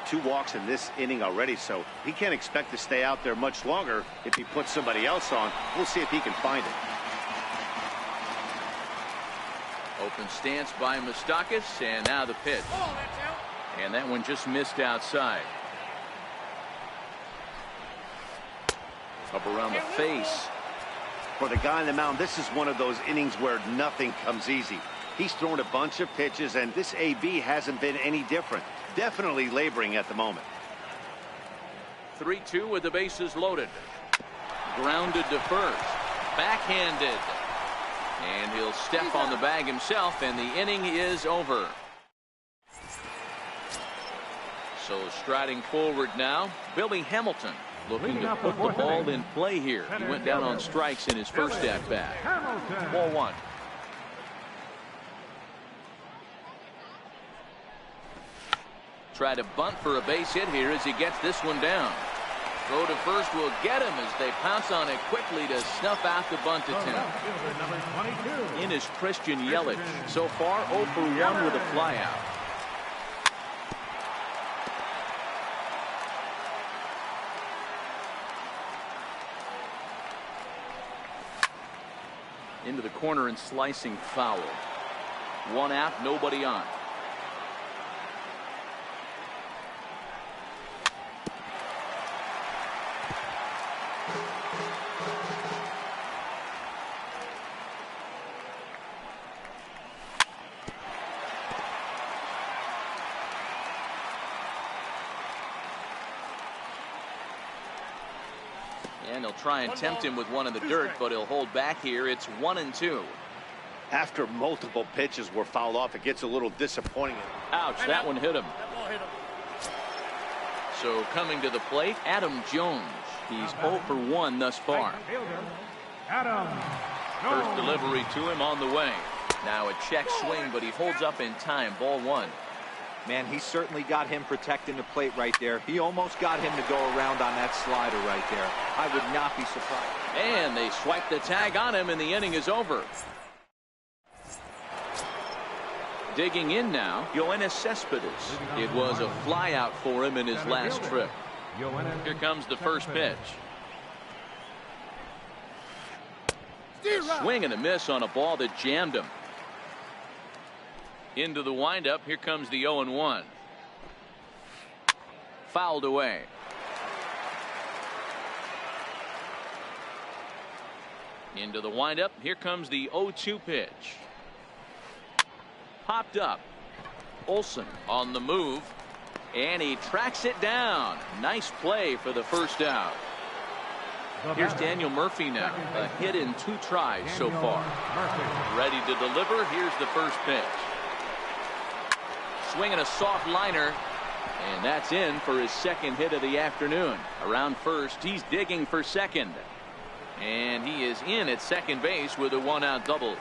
2 walks in this inning already, so he can't expect to stay out there much longer. If he puts somebody else on, we'll see if he can find it. Open stance by Moustakas, and now the pitch. And that one just missed outside. Up around the face. For the guy on the mound, this is one of those innings where nothing comes easy. He's thrown a bunch of pitches, and this AB hasn't been any different. Definitely laboring at the moment. 3-2 with the bases loaded. Grounded to first. Backhanded. And he'll step on the bag himself, and the inning is over. So striding forward now, Billy Hamilton. Looking to put the ball in play here. He went down on strikes in his first at-bat. Ball 1. Try to bunt for a base hit here as he gets this one down. Throw to first will get him as they pounce on it quickly to snuff out the bunt attempt. In is Christian Yelich. So far 0 for 1 with a flyout. Into the corner and slicing foul. 1 out, nobody on. And he'll try and tempt him with one in the dirt, but he'll hold back here. It's 1-2. After multiple pitches were fouled off, it gets a little disappointing. Ouch, that one hit him. So coming to the plate, Adam Jones. He's 0 for 1 thus far. First delivery to him on the way. Now a check swing, but he holds up in time. Ball 1. Man, he certainly got him protecting the plate right there. He almost got him to go around on that slider right there. I would not be surprised. And they swipe the tag on him, and the inning is over. Digging in now, Yoenis Cespedes. It was a flyout for him in his last trip. Here comes the first pitch. Swing and a miss on a ball that jammed him. Into the windup. Here comes the 0-1. Fouled away. Into the windup. Here comes the 0-2 pitch. Popped up. Olsen on the move. And he tracks it down. Nice play for the first out. Here's Daniel Murphy now. A hit in 2 tries so far. Ready to deliver. Here's the first pitch. Swinging a soft liner, and that's in for his second hit of the afternoon. Around first, he's digging for second, and he is in at second base with a 1-out double.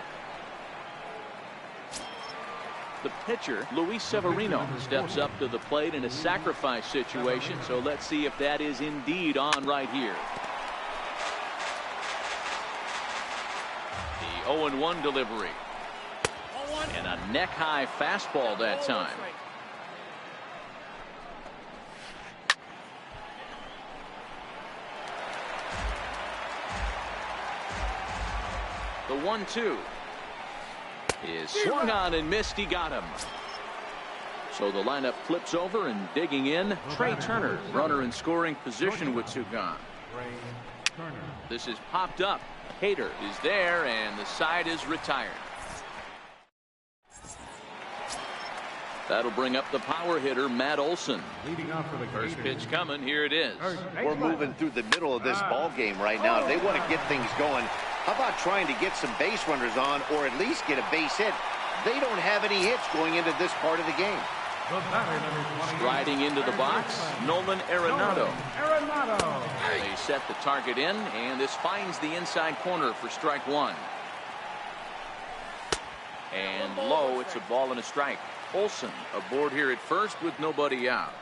The pitcher, Luis Severino, steps up to the plate in a sacrifice situation. So let's see if that is indeed on right here. The 0-1 delivery. And a neck-high fastball that time. The 1-2 is swung on and missed. He got him. So the lineup flips over, and digging in, Trey Turner, runner in scoring position with two gone. This is popped up. Hader is there, and the side is retired. That'll bring up the power hitter, Matt Olson. First pitch coming. Here it is. We're moving through the middle of this ball game right now. If they want to get things going, how about trying to get some base runners on, or at least get a base hit? They don't have any hits going into this part of the game. Striding into the box, Nolan Arenado. They set the target in, and this finds the inside corner for strike one. And low, it's a ball and a strike. Olson aboard here at first with nobody out.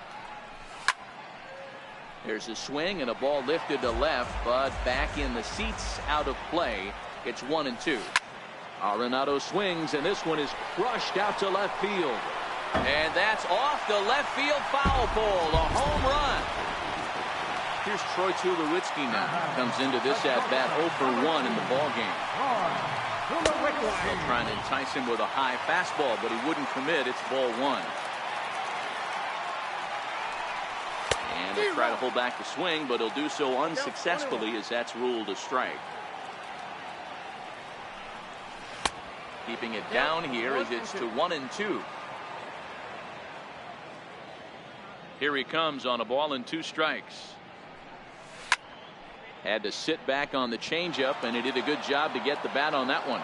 There's a swing and a ball lifted to left, but back in the seats, out of play. It's 1-2. Arenado swings, and this one is crushed out to left field. And that's off the left field foul pole. A home run. Here's Troy Tulowitzki now. Comes into this at bat 0 for 1 in the ball game. They'll try and entice him with a high fastball, but he wouldn't commit. It's ball one. And he'll try to hold back the swing, but he'll do so unsuccessfully as that's ruled a strike. Keeping it down here as it's to 1-2. Here he comes on a ball and 2 strikes. Had to sit back on the changeup, and he did a good job to get the bat on that one.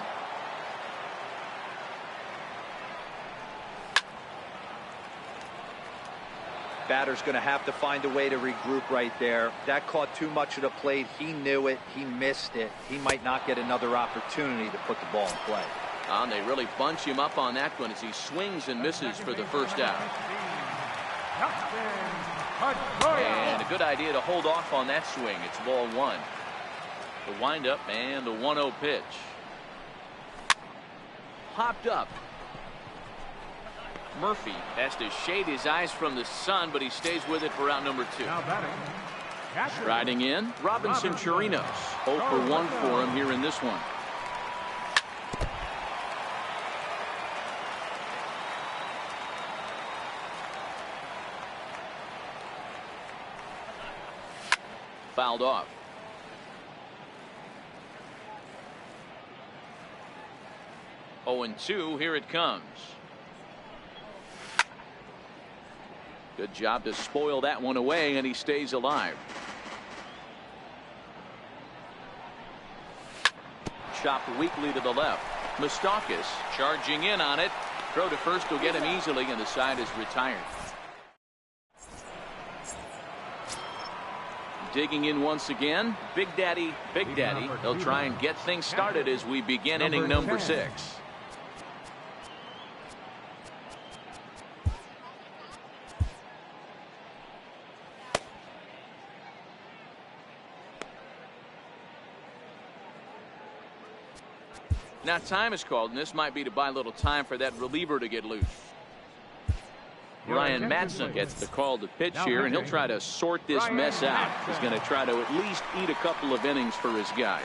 Batter's going to have to find a way to regroup right there. That caught too much of the plate. He knew it. He missed it. He might not get another opportunity to put the ball in play. And they really bunch him up on that one as he swings and misses for the first out. And a good idea to hold off on that swing. It's ball one. The windup and the 1-0 pitch. Popped up. Murphy has to shade his eyes from the sun, but he stays with it for out number 2. Striding in, Robinson Chirinos. 0 for 1 for him here in this one. Fouled off. Oh, and 2. Here it comes. Good job to spoil that one away, and he stays alive. Chopped weakly to the left. Moustakas charging in on it. Throw to first will get him easily, and the side is retired. Digging in once again, Big Daddy. They'll try and get things started as we begin inning number 6. Now time is called, and this might be to buy a little time for that reliever to get loose. Ryan Madsen gets the call to pitch here, and he'll try to sort this mess out. He's going to try to at least eat a couple of innings for his guys.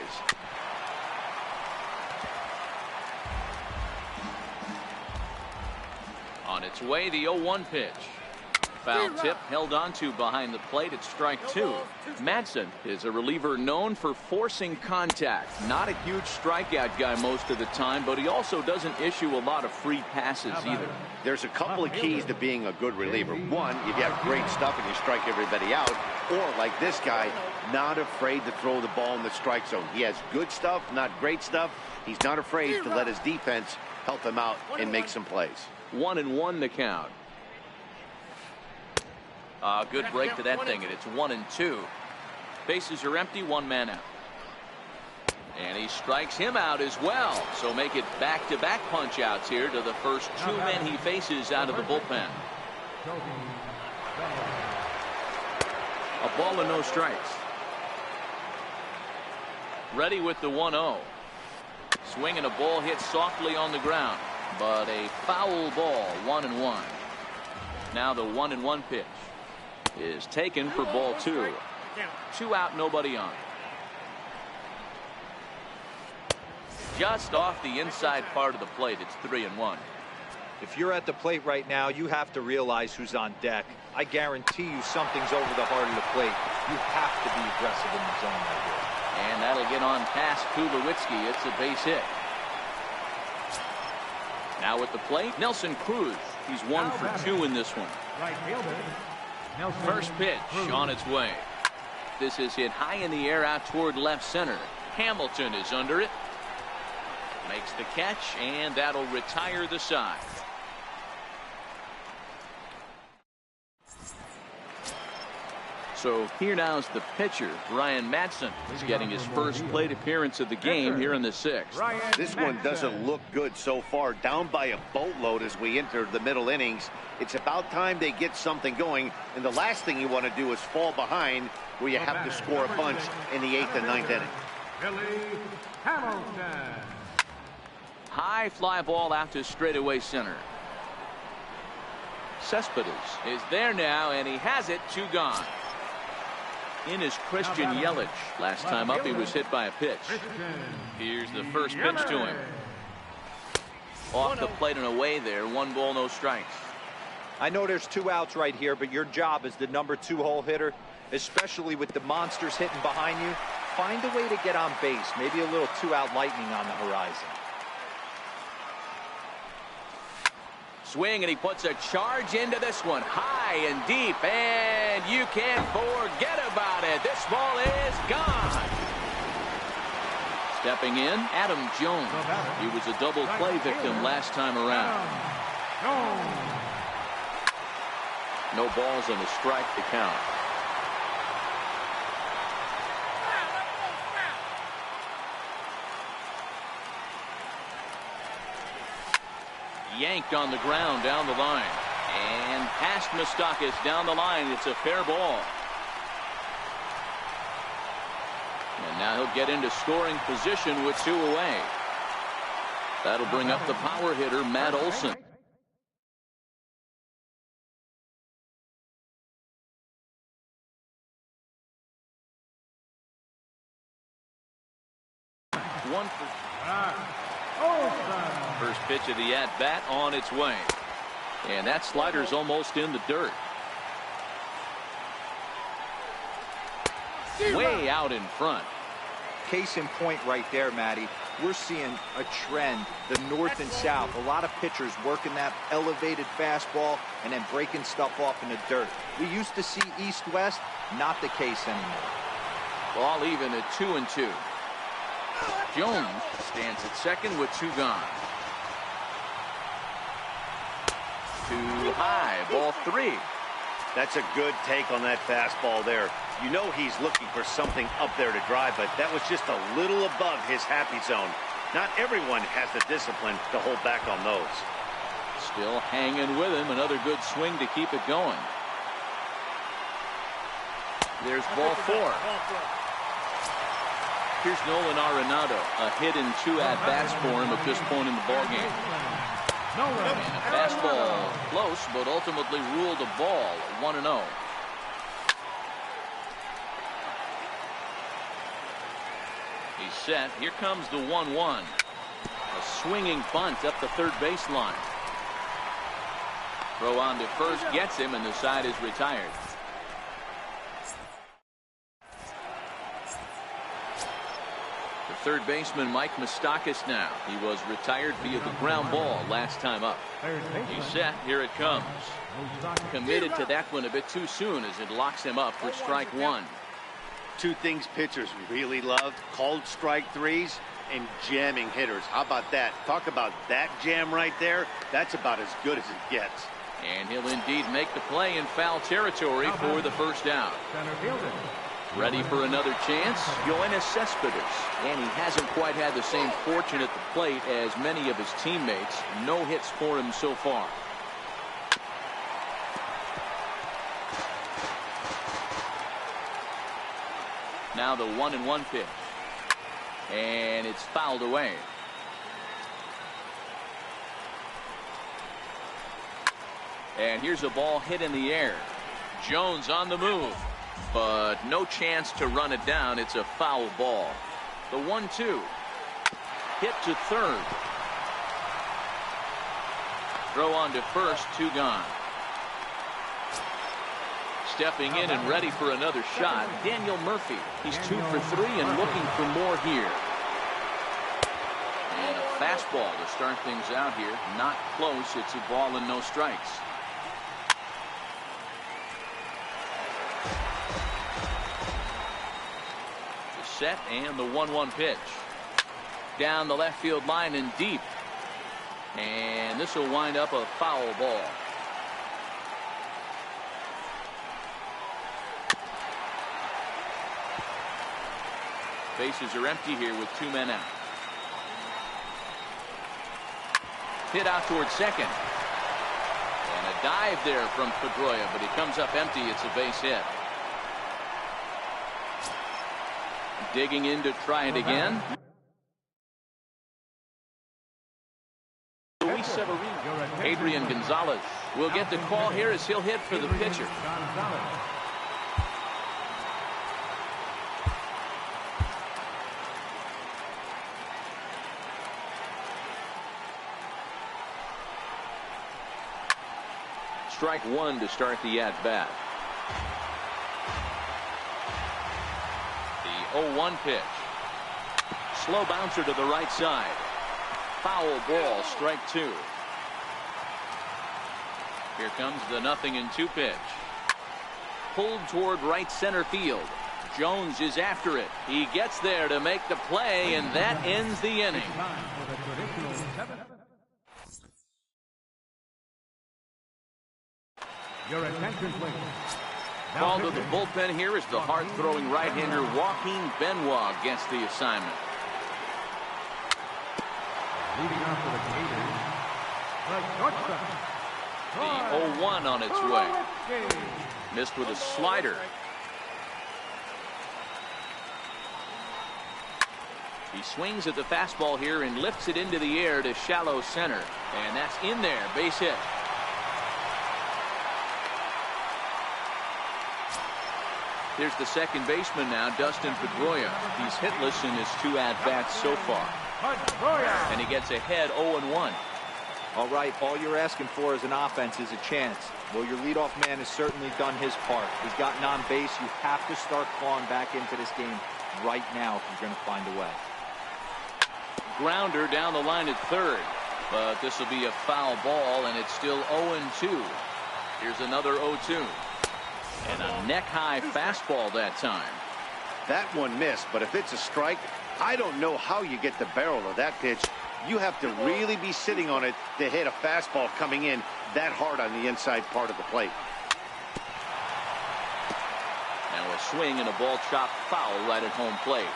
On its way, the 0-1 pitch. Foul tip held onto behind the plate at strike 2. Madsen is a reliever known for forcing contact. Not a huge strikeout guy most of the time, but he also doesn't issue a lot of free passes either. There's a couple of keys to being a good reliever. One, you've got great stuff and you strike everybody out. Or like this guy, not afraid to throw the ball in the strike zone. He has good stuff, not great stuff. He's not afraid to let his defense help him out and make some plays. 1-1 the count. Good break to that thing, and it's 1-2. Bases are empty, 1 man out. And he strikes him out as well. So make it back-to-back punch-outs here to the first two men he faces out of the bullpen. A ball and no strikes. Ready with the 1-0. Swing and a ball hit softly on the ground. But a foul ball, 1-1. Now the 1-1 pitch is taken for ball 2. 2 out, nobody on. Just off the inside part of the plate. It's 3-1. If you're at the plate right now, you have to realize who's on deck. I guarantee you something's over the heart of the plate. You have to be aggressive in the zone right here. And that'll get on past Tulowitzki. It's a base hit. Now at the plate, Nelson Cruz. He's 1 for 2 in this one. Right fielder, Nelson First pitch Cruz. on its way. This is hit high in the air out toward left center. Hamilton is under it. Makes the catch, and that'll retire the side. So here now is the pitcher, Ryan Madsen. He's getting his first plate appearance of the game here in the 6th. This one doesn't look good so far. Down by a boatload as we enter the middle innings. It's about time they get something going. And the last thing you want to do is fall behind where you have to score a bunch in the 8th and 9th inning. Billy Hamilton. High fly ball out to straightaway center. Cespedes is there now, and he has it. 2 gone. In is Christian Yelich. Last time up, he was hit by a pitch. Here's the first pitch to him. Off the plate and away there. 1 ball, no strikes. I know there's 2 outs right here, but your job as the number 2 hole hitter, especially with the monsters hitting behind you, find a way to get on base. Maybe a little 2-out lightning on the horizon. Swing, and he puts a charge into this one. High and deep, and you can't forget about it. This ball is gone. Stepping in, Adam Jones. He was a double play victim last time around. No balls and a strike to count. Yanked on the ground down the line. And past Moustakas down the line. It's a fair ball. And now he'll get into scoring position with 2 away. That'll bring up the power hitter, Matt Olson. One for first pitch of the at-bat on its way. And that slider's almost in the dirt. Way out in front. Case in point right there, Matty. We're seeing a trend, the north and south. A lot of pitchers working that elevated fastball and then breaking stuff off in the dirt. We used to see east-west, not the case anymore. Ball even at 2-2. Jones stands at second with 2 gone. Too high, ball 3. That's a good take on that fastball there. You know he's looking for something up there to drive, but that was just a little above his happy zone. Not everyone has the discipline to hold back on those. Still hanging with him. Another good swing to keep it going. There's ball 4. Here's Nolan Arenado. A hit in 2 at-bats for him at this point in the ballgame. And a fastball close, but ultimately ruled a ball. 1-0. He's set. Here comes the 1-1. A swinging bunt up the third baseline. Throw on to first gets him, and the side is retired. Third baseman Mike Moustakas now. He was retired via the ground ball last time up. He's set. Here it comes. Committed to that one a bit too soon as it locks him up for strike 1. 2 things pitchers really love: called strike 3s and jamming hitters. How about that? Talk about that jam right there. That's about as good as it gets. And he'll indeed make the play in foul territory for the first out. Ready for another chance? Yoenis Cespedes. And he hasn't quite had the same fortune at the plate as many of his teammates. No hits for him so far. Now the 1-1 pitch. And it's fouled away. And here's a ball hit in the air. Jones on the move, but no chance to run it down. It's a foul ball. The 1-2 hit to third. Throw on to first, 2 gone. Stepping in and ready for another shot, Daniel Murphy. He's 2 for 3 and looking for more here. And a fastball to start things out here. Not close. It's a ball and no strikes. Set and the 1-1 pitch down the left field line and deep, and this will wind up a foul ball. Bases are empty here with 2 men out. Hit out towards second, and a dive there from Pedroia, but he comes up empty. It's a base hit. Digging in to try it again. Luis Severino. Adrian Gonzalez will get the call here as he'll hit for the pitcher. Strike 1 to start the at-bat. 0-1 pitch. Slow bouncer to the right side. Foul ball, strike 2. Here comes the 0-2 pitch. Pulled toward right center field. Jones is after it. He gets there to make the play, and that ends the inning. Your attention, please. Called to the bullpen here as the hard-throwing right-hander Joaquin Benoit gets the assignment. Leading off for the Gators, the shortstop. The 0-1 on its way. Missed with a slider. He swings at the fastball here and lifts it into the air to shallow center. And that's in there. Base hit. Here's the second baseman now, Dustin Pedroia. He's hitless in his 2 at-bats so far. And he gets ahead 0-1. All right, all you're asking for as an offense is a chance. Well, your leadoff man has certainly done his part. He's gotten on base. You have to start clawing back into this game right now if you're going to find a way. Grounder down the line at third. But this will be a foul ball, and it's still 0-2. Here's another 0-2. And a neck-high fastball that time. That one missed, but if it's a strike, I don't know how you get the barrel of that pitch. You have to really be sitting on it to hit a fastball coming in that hard on the inside part of the plate. Now a swing and a ball chopped foul right at home plate.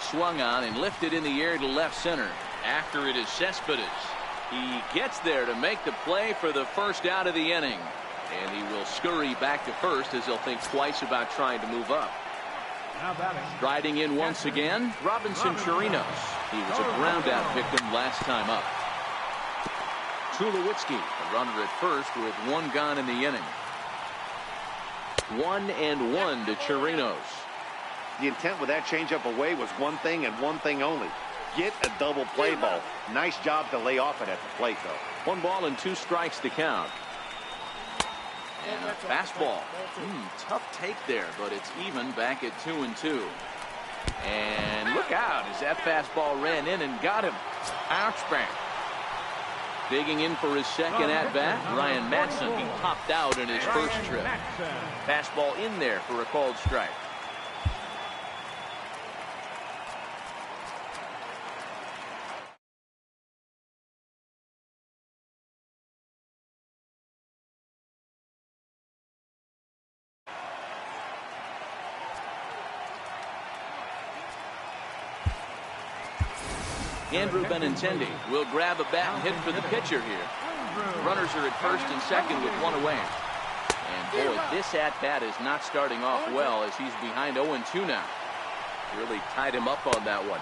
Swung on and lifted in the air to left center. After it is Cespedes. He gets there to make the play for the first out of the inning. And he will scurry back to first as he'll think twice about trying to move up. Striding in once again, Robinson Chirinos. He was a ground-out victim last time up. Tulowitzki, a runner at first with 1 gone in the inning. 1-1 to Chirinos. The intent with that changeup away was one thing and one thing only. Get a double play ball. Nice job to lay off it at the plate, though. 1 ball and 2 strikes to count. And a fastball. Tough take there, but it's even back at 2-2. And look out as that fastball ran in and got him. Ouch bang. Digging in for his second at-bat, Ryan Matson. He popped out in his first trip. Fastball in there for a called strike. Andrew Benintendi will grab a bat and hit for the pitcher here. Runners are at first and second with one away. And boy, this at-bat is not starting off well as he's behind 0-2 now. Really tied him up on that one.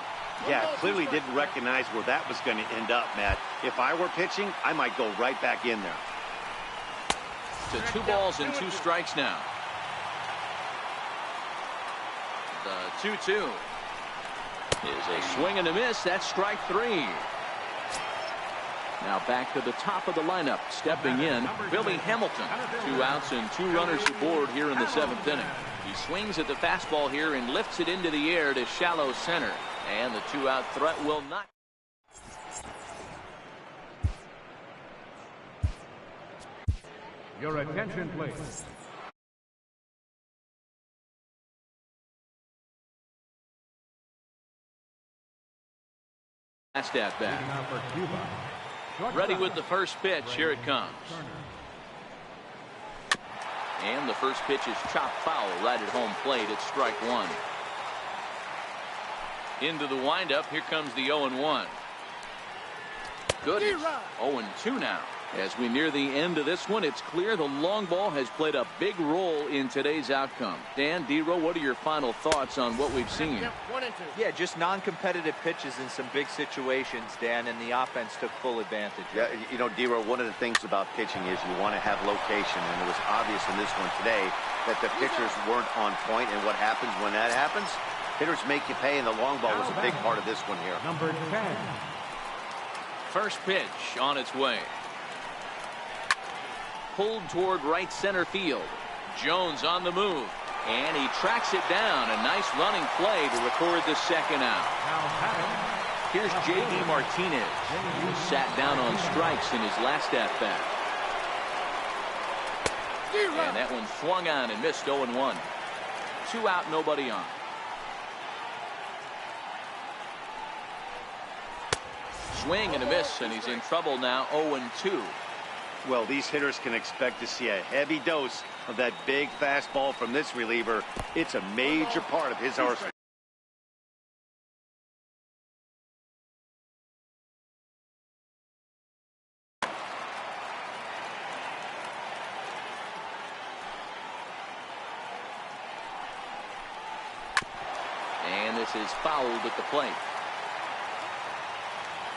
Yeah, clearly didn't recognize where that was going to end up, Matt. If I were pitching, I might go right back in there. To 2 balls and 2 strikes now. The 2-2 is a swing and a miss. That's strike 3. Now back to the top of the lineup. Stepping in, Billy Hamilton. 2 outs and 2 runners aboard here in the 7th inning. He swings at the fastball here and lifts it into the air to shallow center. And the 2-out threat will not. Your attention, please. Last at bat. Ready with the first pitch. Here it comes. And the first pitch is chopped foul right at home plate. It's strike 1. Into the windup. Here comes the 0-1. Good. 0-2 now. As we near the end of this one, it's clear the long ball has played a big role in today's outcome. Dan, D-Row, what are your final thoughts on what we've seen? Yeah, just non-competitive pitches in some big situations, Dan, and the offense took full advantage. Yeah, you know, D-Row, one of the things about pitching is you want to have location, and it was obvious in this one today that the pitchers weren't on point, and what happens when that happens? Hitters make you pay, and the long ball was a big part of this one here. Number 10. First pitch on its way. Pulled toward right center field. Jones on the move. And he tracks it down. A nice running play to record the second out. Here's J.D. Martinez, who sat down on strikes in his last at-bat. And that one swung on and missed 0-1. 2 out, nobody on. Swing and a miss, and he's in trouble now. 0-2. Well, these hitters can expect to see a heavy dose of that big fastball from this reliever. It's a major part of his arsenal. And this is fouled at the plate.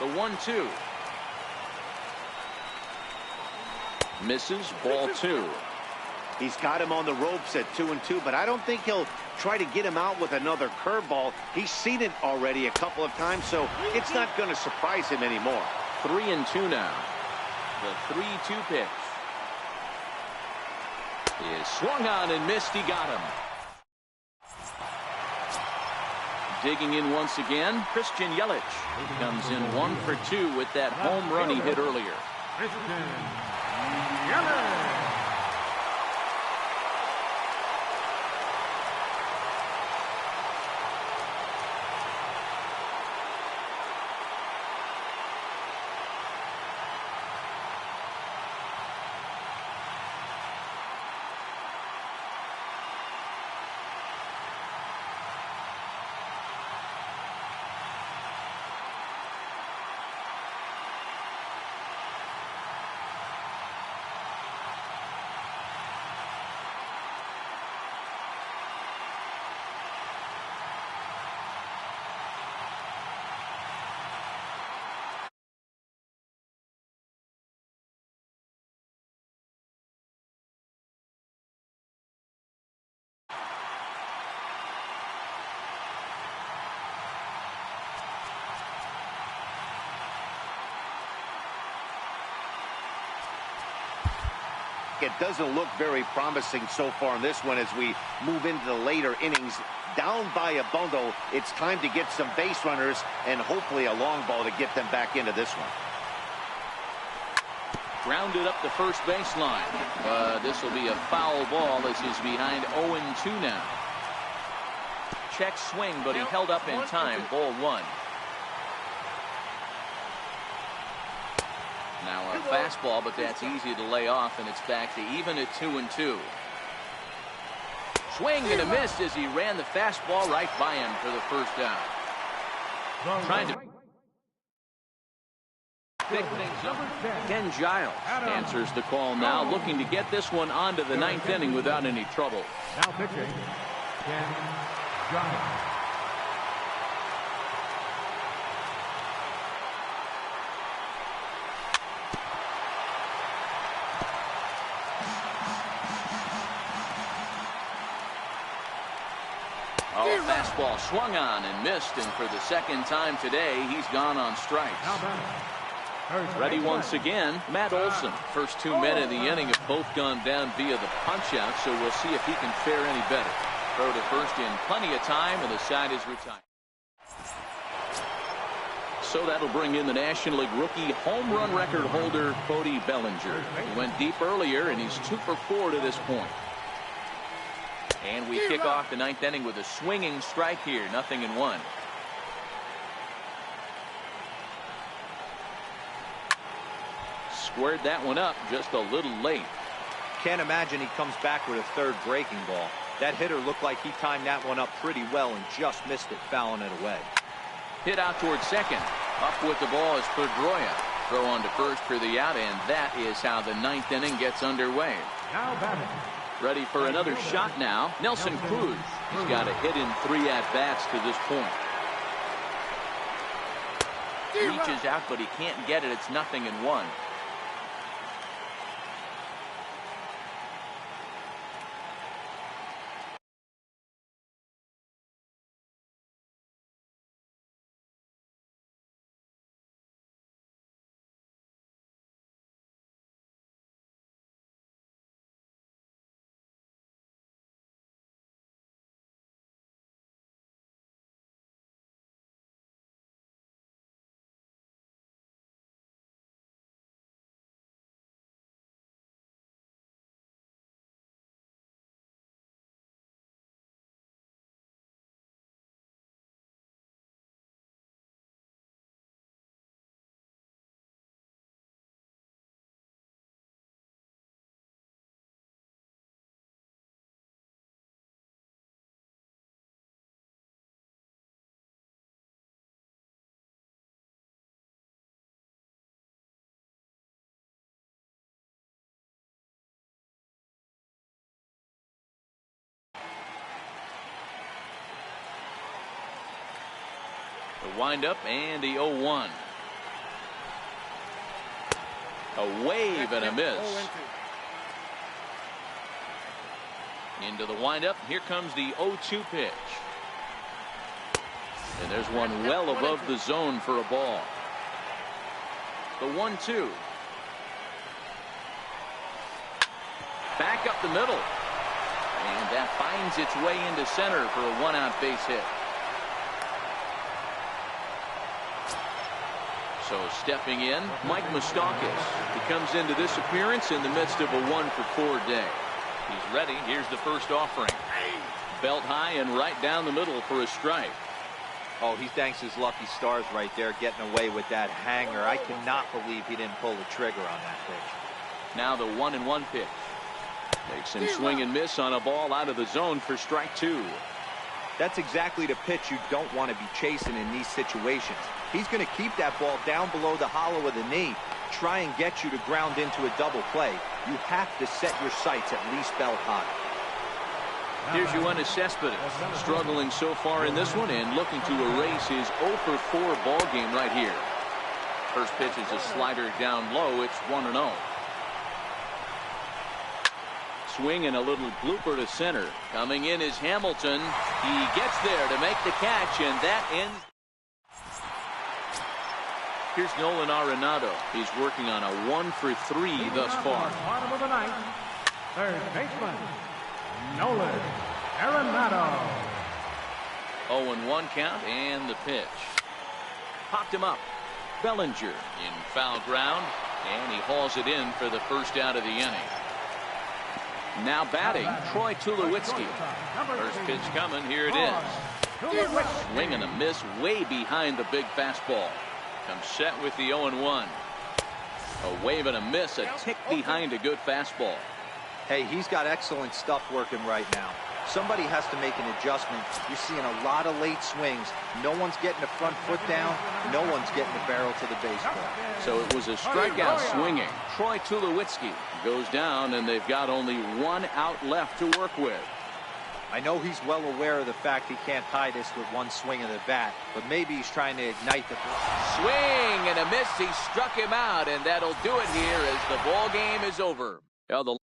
The 1-2. Misses, ball 2. He's got him on the ropes at 2-2, but I don't think he'll try to get him out with another curveball. He's seen it already a couple of times, so it's not going to surprise him anymore. 3-2 now. The 3-2 pitch is swung on and missed. He got him. Digging in once again, Christian Yelich. He comes in 1 for 2 with that home run he hit earlier. It doesn't look very promising so far in this one as we move into the later innings. Down by a bundle, it's time to get some base runners and hopefully a long ball to get them back into this one. Grounded up the first baseline. This will be a foul ball as he's behind 0-2 now. Check swing, but he held up in time. Ball 1. Now a fastball, but that's easy to lay off, and it's back to even at 2-2. Swing and a miss as he ran the fastball right by him for the first down. Trying to pick things up. Ken Giles answers the call now, looking to get this one onto the ninth inning without any trouble. Now pitching, Ken Giles. Oh, fastball swung on and missed, and for the second time today, he's gone on strikes. Ready once again, Matt Olson. First 2 men of the inning have both gone down via the punch-out, so we'll see if he can fare any better. Throw to first in plenty of time, and the side is retired. So that'll bring in the National League rookie home run record holder, Cody Bellinger. He went deep earlier, and he's 2 for 4 to this point. And we kick off the ninth inning with a swinging strike here, 0-1. Squared that one up just a little late. Can't imagine he comes back with a third breaking ball. That hitter looked like he timed that one up pretty well and just missed it, fouling it away. Hit out towards second. Up with the ball is Pedroia. Throw on to first for the out, and that is how the ninth inning gets underway. Now batting. Ready for another shot now, Nelson Cruz. He's got a hit in 3 at-bats to this point. Reaches out, but he can't get it. It's 0-1. The windup and the 0-1. A wave and a miss. Into the windup. Here comes the 0-2 pitch. And there's one well above the zone for a ball. The 1-2. Back up the middle. And that finds its way into center for a 1-out base hit. So stepping in, Mike Moustakas. He comes into this appearance in the midst of a 1-for-4 day. He's ready. Here's the first offering. Belt high and right down the middle for a strike. Oh, he thanks his lucky stars right there, getting away with that hanger. I cannot believe he didn't pull the trigger on that pitch. Now the 1-1 pitch. Makes him swing and miss on a ball out of the zone for strike 2. That's exactly the pitch you don't want to be chasing in these situations. He's going to keep that ball down below the hollow of the knee, try and get you to ground into a double play. You have to set your sights at least belt high. Here's Yoenis Cespedes, struggling so far in this one and looking to erase his 0-for-4 ball game right here. First pitch is a slider down low. It's 1-0. Swing and a little blooper to center. Coming in is Hamilton. He gets there to make the catch, and that ends. Here's Nolan Arenado. He's working on a 1-for-3 thus far. Bottom of the ninth, third baseman, Nolan Arenado. 0-1 count and the pitch. Popped him up. Bellinger in foul ground, and he hauls it in for the first out of the inning. Now batting, Troy Tulowitzki. First pitch coming. Here it is. Swing and a miss way behind the big fastball. Comes set with the 0-1. A wave and a miss, a tick behind a good fastball. Hey, he's got excellent stuff working right now. somebody has to make an adjustment. You're seeing a lot of late swings. No one's getting the front foot down. No one's getting the barrel to the baseball. So it was a strikeout swinging. Troy Tulowitzki goes down, and they've got only one out left to work with. I know he's well aware of the fact he can't tie this with one swing of the bat, but maybe he's trying to ignite the swing and a miss. He struck him out, and that'll do it here as the ball game is over. Well, the